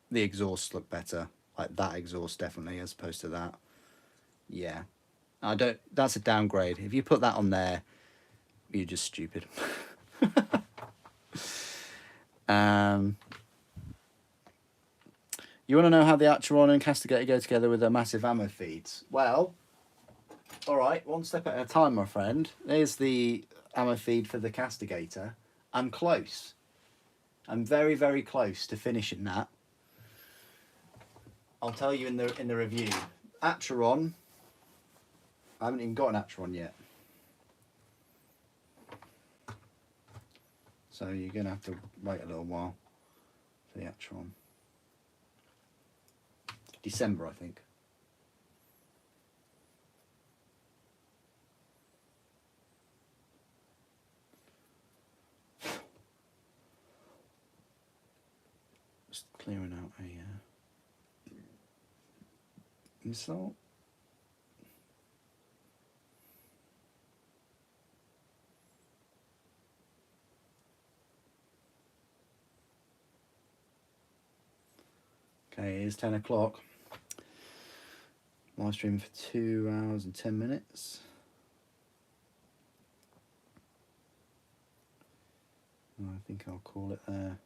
The exhausts look better. Like that exhaust definitely as opposed to that. Yeah. That's a downgrade. If you put that on there, you're just stupid. You want to know how the Acheron and Castigator go together with their massive ammo feeds? Well, all right, one step at a time, my friend. There's the ammo feed for the Castigator. I'm close. I'm very, very close to finishing that. I'll tell you in the review. Acheron, I haven't even got an Acheron yet. So you're going to have to wait a little while for the Acheron. December, I think. Just clearing out a insult. Okay, it's 10 o'clock. Live stream for 2 hours and 10 minutes. I think I'll call it there.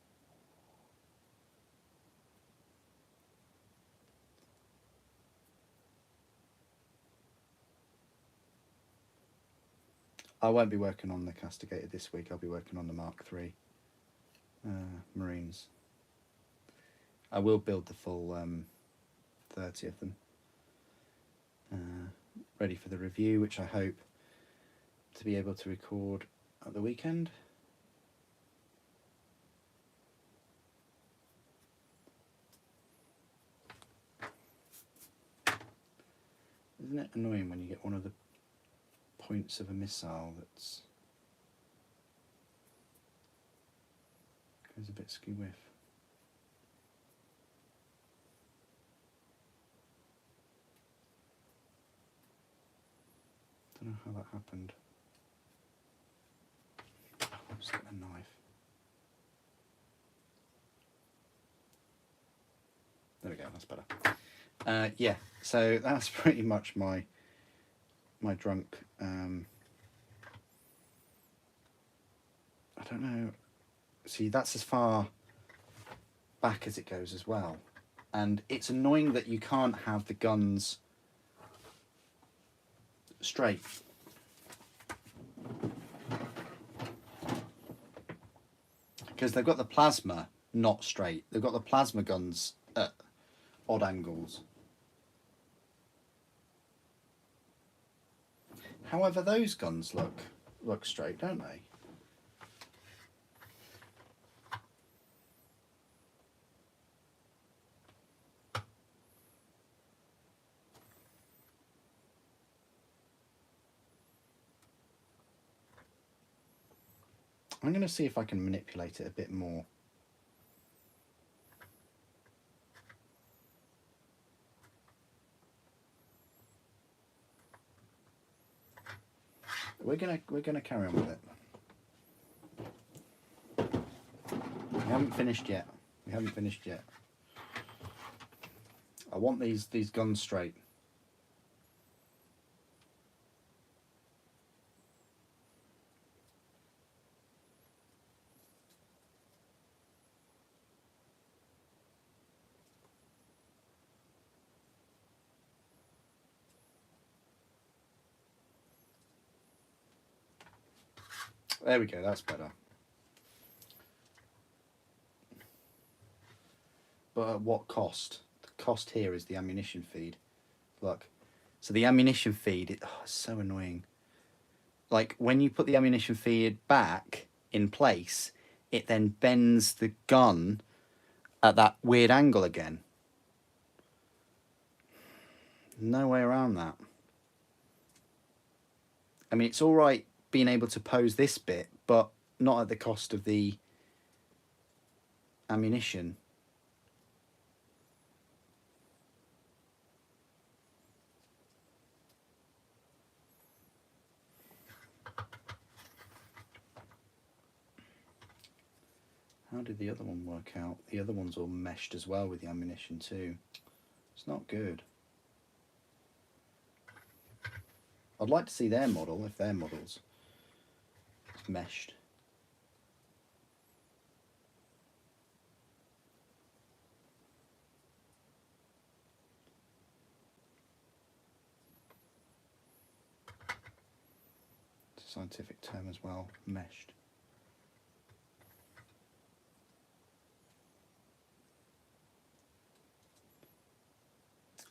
I won't be working on the Castigator this week. I'll be working on the Mark III Marines. I will build the full 30 of them. Ready for the review, which I hope to be able to record at the weekend. Isn't it annoying when you get one of the points of a missile that's goes a bit skew-whiff? Don't know how that happened. I'll just get a knife. There we go, that's better. Yeah, so that's pretty much my drunk. I don't know. See, that's as far back as it goes as well. And it's annoying that you can't have the guns straight. Because they've got the plasma not straight. They've got the plasma guns at odd angles. However, those guns look straight, don't they? I'm going to see if I can manipulate it a bit more. We're gonna carry on with it. We haven't finished yet. We haven't finished yet. I want these guns straight. There we go, that's better. But at what cost? The cost here is the ammunition feed. Look, so the ammunition feed, it's so annoying. Like when you put the ammunition feed back in place, it then bends the gun at that weird angle again. No way around that. I mean, it's all right being able to pose this bit, but not at the cost of the ammunition. How did the other one work out? The other one's all meshed as well with the ammunition too. It's not good. I'd like to see their model, if their model's meshed. It's a scientific term as well, meshed.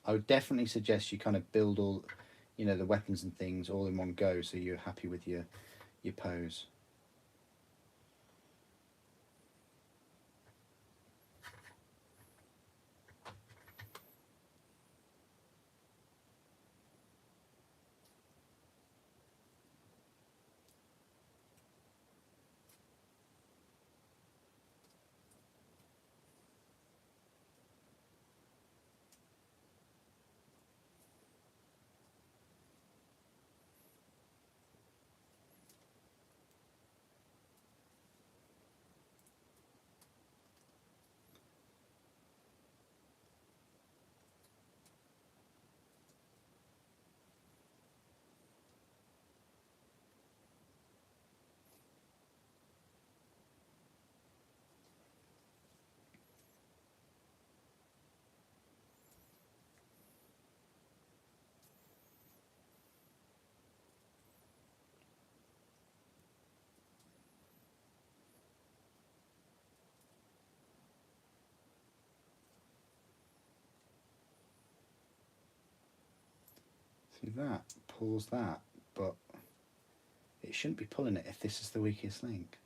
I would definitely suggest you kind of build all, you know, the weapons and things all in one go, so you're happy with your pose. See, that pulls that, but it shouldn't be pulling it if this is the weakest link.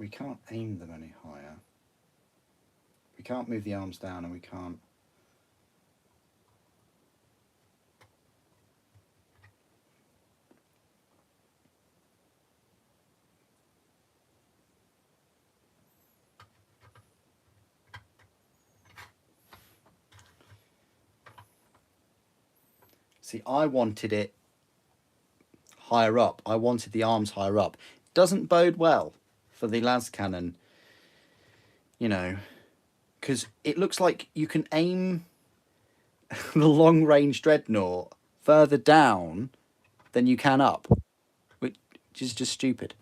We can't aim them any higher. We can't move the arms down, and we can't. See, I wanted it higher up. I wanted the arms higher up. Doesn't bode well for the las cannon, you know, because it looks like you can aim the long range dreadnought further down than you can up, which is just stupid.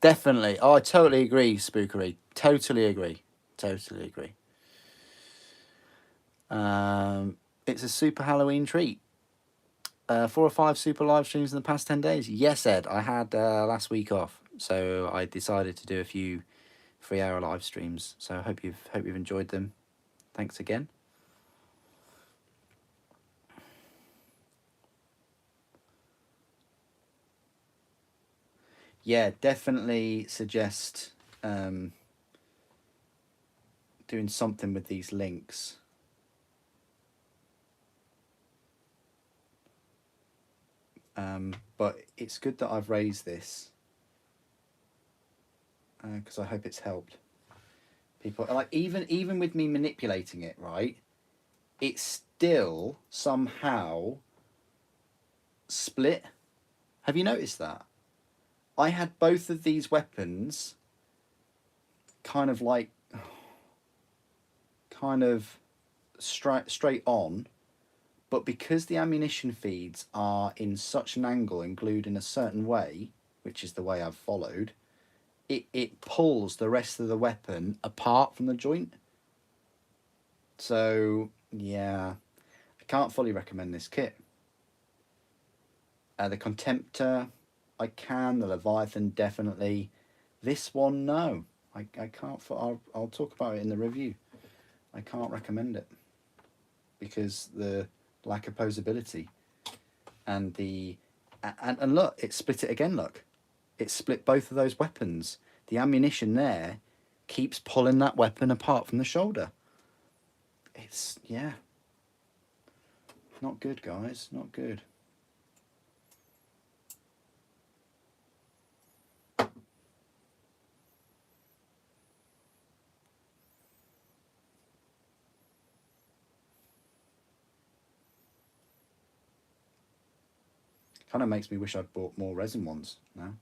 Definitely. Oh, I totally agree, Spookery. Totally agree. Totally agree. It's a super Halloween treat. 4 or 5 super live streams in the past 10 days. Yes, Ed, I had last week off, so I decided to do a few 3-hour live streams. So I hope you've enjoyed them. Thanks again. Yeah, definitely suggest doing something with these links. But it's good that I've raised this because I hope it's helped people. Like even with me manipulating it, right? It's still somehow split. Have you noticed that? I had both of these weapons kind of straight on, but because the ammunition feeds are in such an angle and glued in a certain way, which is the way I've followed, it pulls the rest of the weapon apart from the joint. So yeah, I can't fully recommend this kit. The Contemptor, I can. The Leviathan, definitely. This one, no. I can't. I'll talk about it in the review. I can't recommend it because the lack of posability and the and look, it split it again. Look, it split both of those weapons. The ammunition there keeps pulling that weapon apart from the shoulder. It's not good, guys. Not good. Kind of makes me wish I'd bought more resin ones now.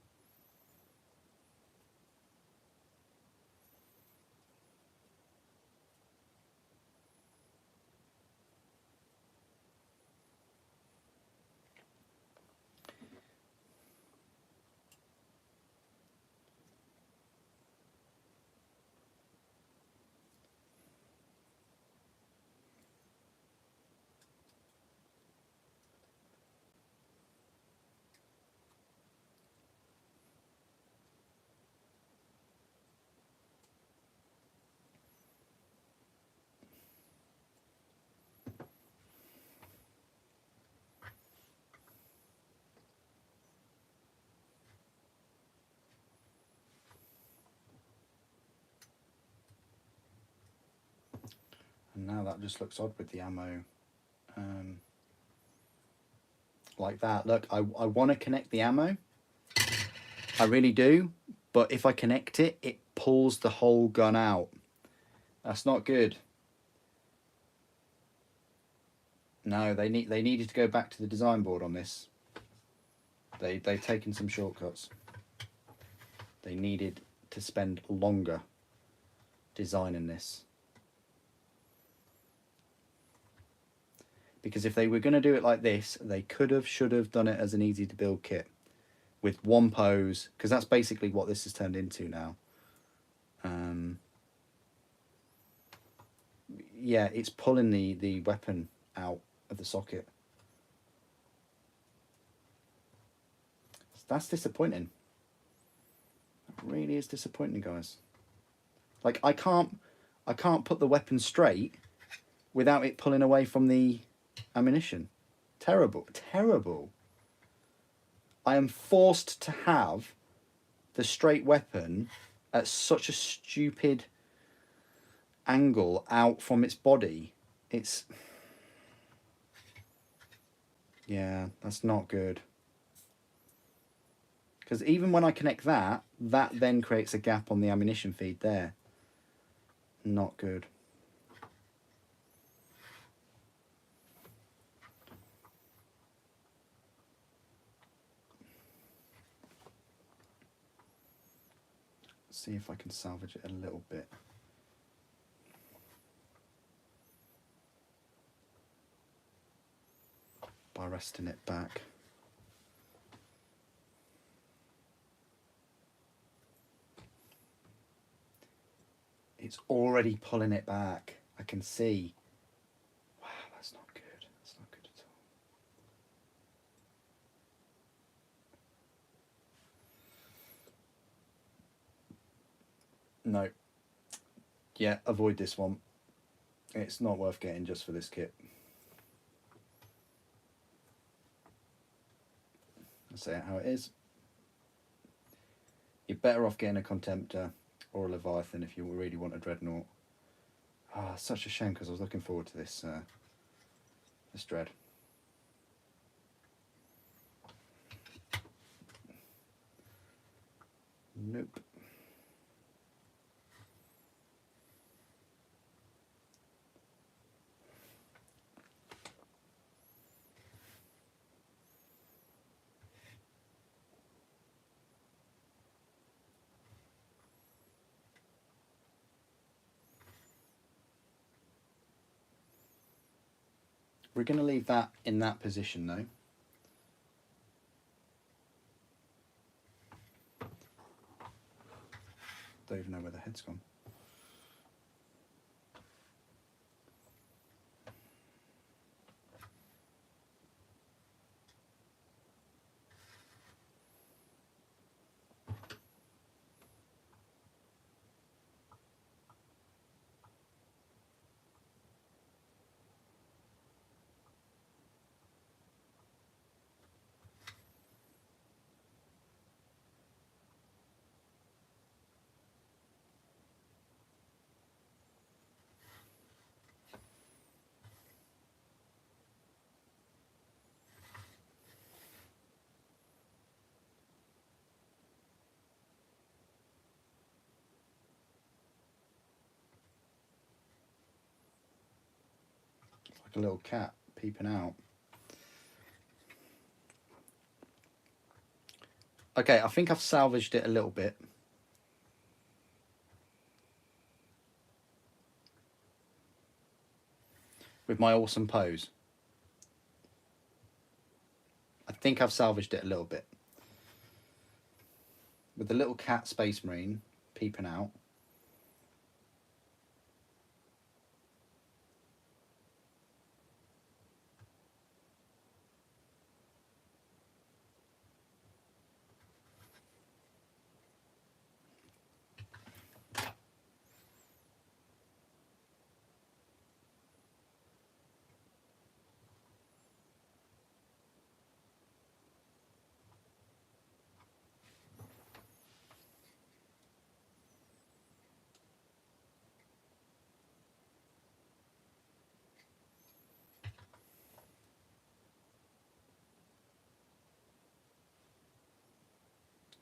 And now that just looks odd with the ammo like that. Look, I want to connect the ammo. I really do. But if I connect it, it pulls the whole gun out. That's not good. No, they needed to go back to the design board on this. They've taken some shortcuts. They needed to spend longer designing this. Because if they were going to do it like this, they should have done it as an easy to build kit with one pose, because that's basically what this has turned into now. Yeah, it's pulling the weapon out of the socket. That's disappointing. It really is disappointing, guys. Like, I can't put the weapon straight without it pulling away from the ammunition. Terrible, terrible. I am forced to have the straight weapon at such a stupid angle out from its body. It's... yeah, that's not good. Because even when I connect that, that then creates a gap on the ammunition feed there. Not good. See if I can salvage it a little bit. By resting it back. It's already pulling it back. I can see. Wow, that's not good. That's not good at all. No. Yeah, avoid this one. It's not worth getting just for this kit. I'll say it how it is. You're better off getting a Contemptor or a Leviathan if you really want a Dreadnought. Ah, such a shame, because I was looking forward to this this Dread. Nope. We're going to leave that in that position though. Don't even know where the head's gone. It's like a little cat peeping out. Okay, I think I've salvaged it a little bit. With my awesome pose. I think I've salvaged it a little bit. With the little cat Space Marine peeping out.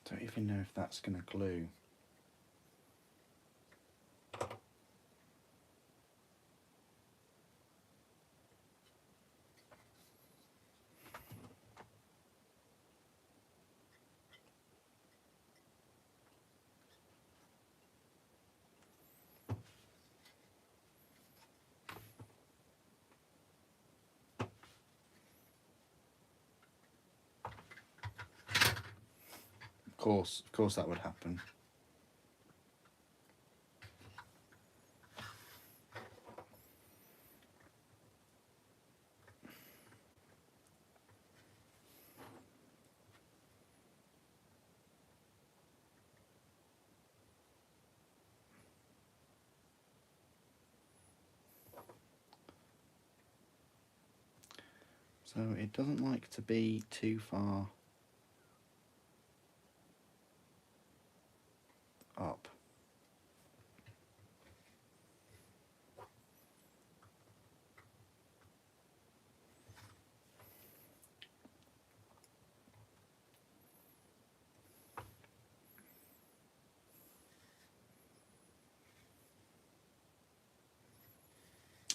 Don't even know if that's going to glue. Of course that would happen. So it doesn't like to be too far up.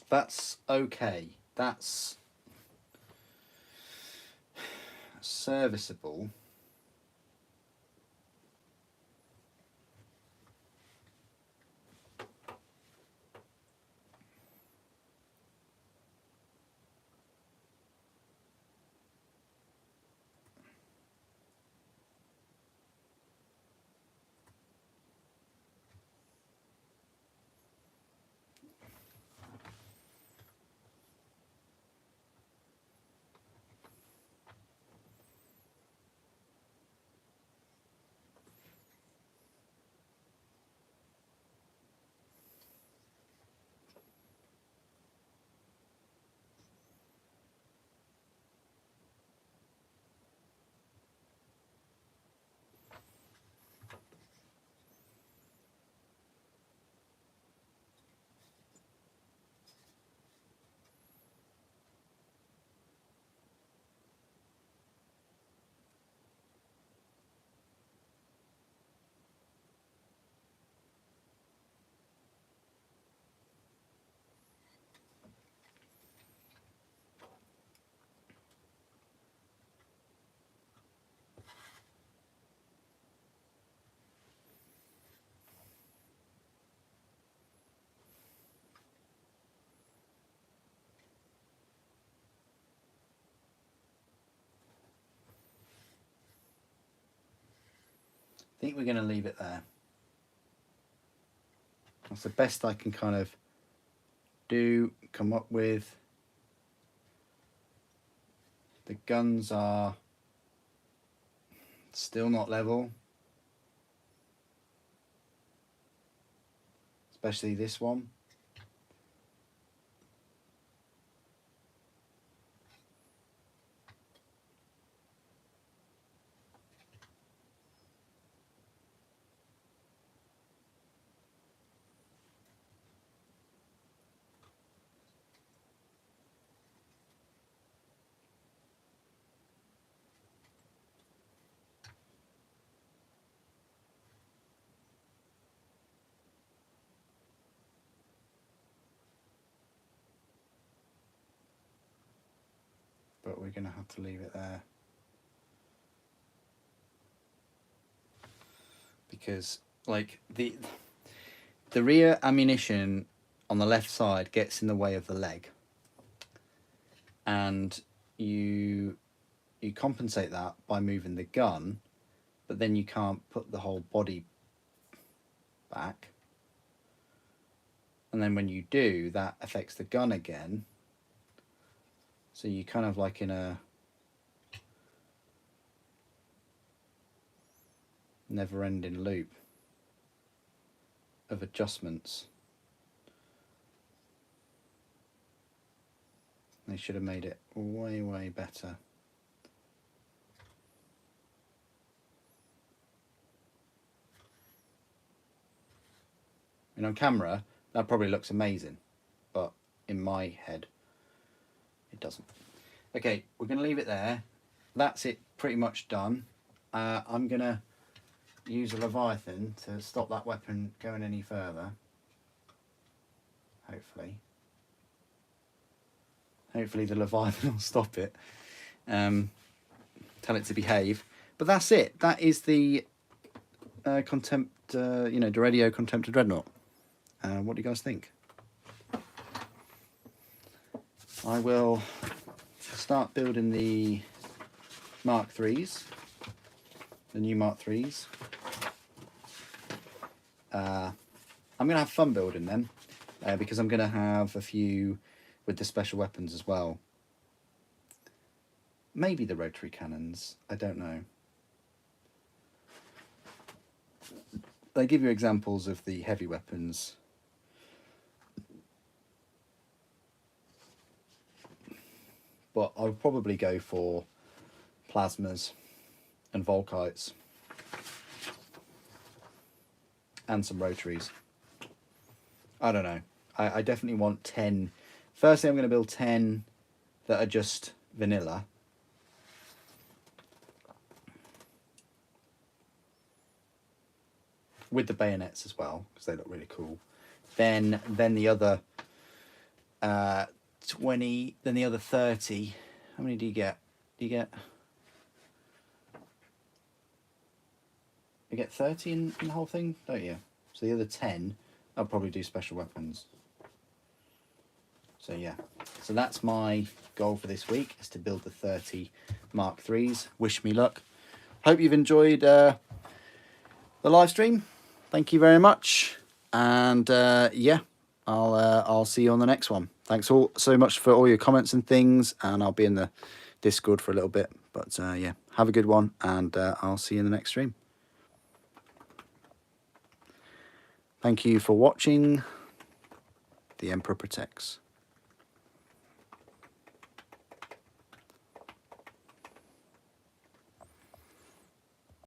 That's okay. That's serviceable. I think we're going to leave it there. That's the best I can kind of come up with. The guns are still not level, especially this one. But we're going to have to leave it there. because like the rear ammunition on the left side gets in the way of the leg, and you compensate that by moving the gun, but then you can't put the whole body back, and then when you do, that affects the gun again, so you kind of like in a never-ending loop of adjustments. They should have made it way better. And on camera, that probably looks amazing, but in my head, it doesn't. Okay, we're going to leave it there. That's it, pretty much done. I'm going to use a Leviathan to stop that weapon going any further. Hopefully. Hopefully the Leviathan will stop it. Tell it to behave. But that's it. That is the Deredeo Contempt Dreadnought. What do you guys think? I will start building the Mark IIIs, the new Mark IIIs. I'm going to have fun building them because I'm going to have a few with the special weapons as well. Maybe the rotary cannons, I don't know. They give you examples of the heavy weapons. But I'll probably go for plasmas and volkites and some rotaries. I don't know. I definitely want 10. Firstly, I'm going to build 10 that are just vanilla. With the bayonets as well, because they look really cool. Then the other 20, then the other 30. How many do you get? You get 30 in the whole thing, don't you? So the other 10, I'll probably do special weapons. So yeah, so that's my goal for this week, is to build the 30 Mark IIIs. Wish me luck. Hope you've enjoyed the live stream. Thank you very much, and yeah, I'll see you on the next one. Thanks all so much for all your comments and things, and I'll be in the Discord for a little bit. But yeah, have a good one, and I'll see you in the next stream. Thank you for watching. The Emperor protects.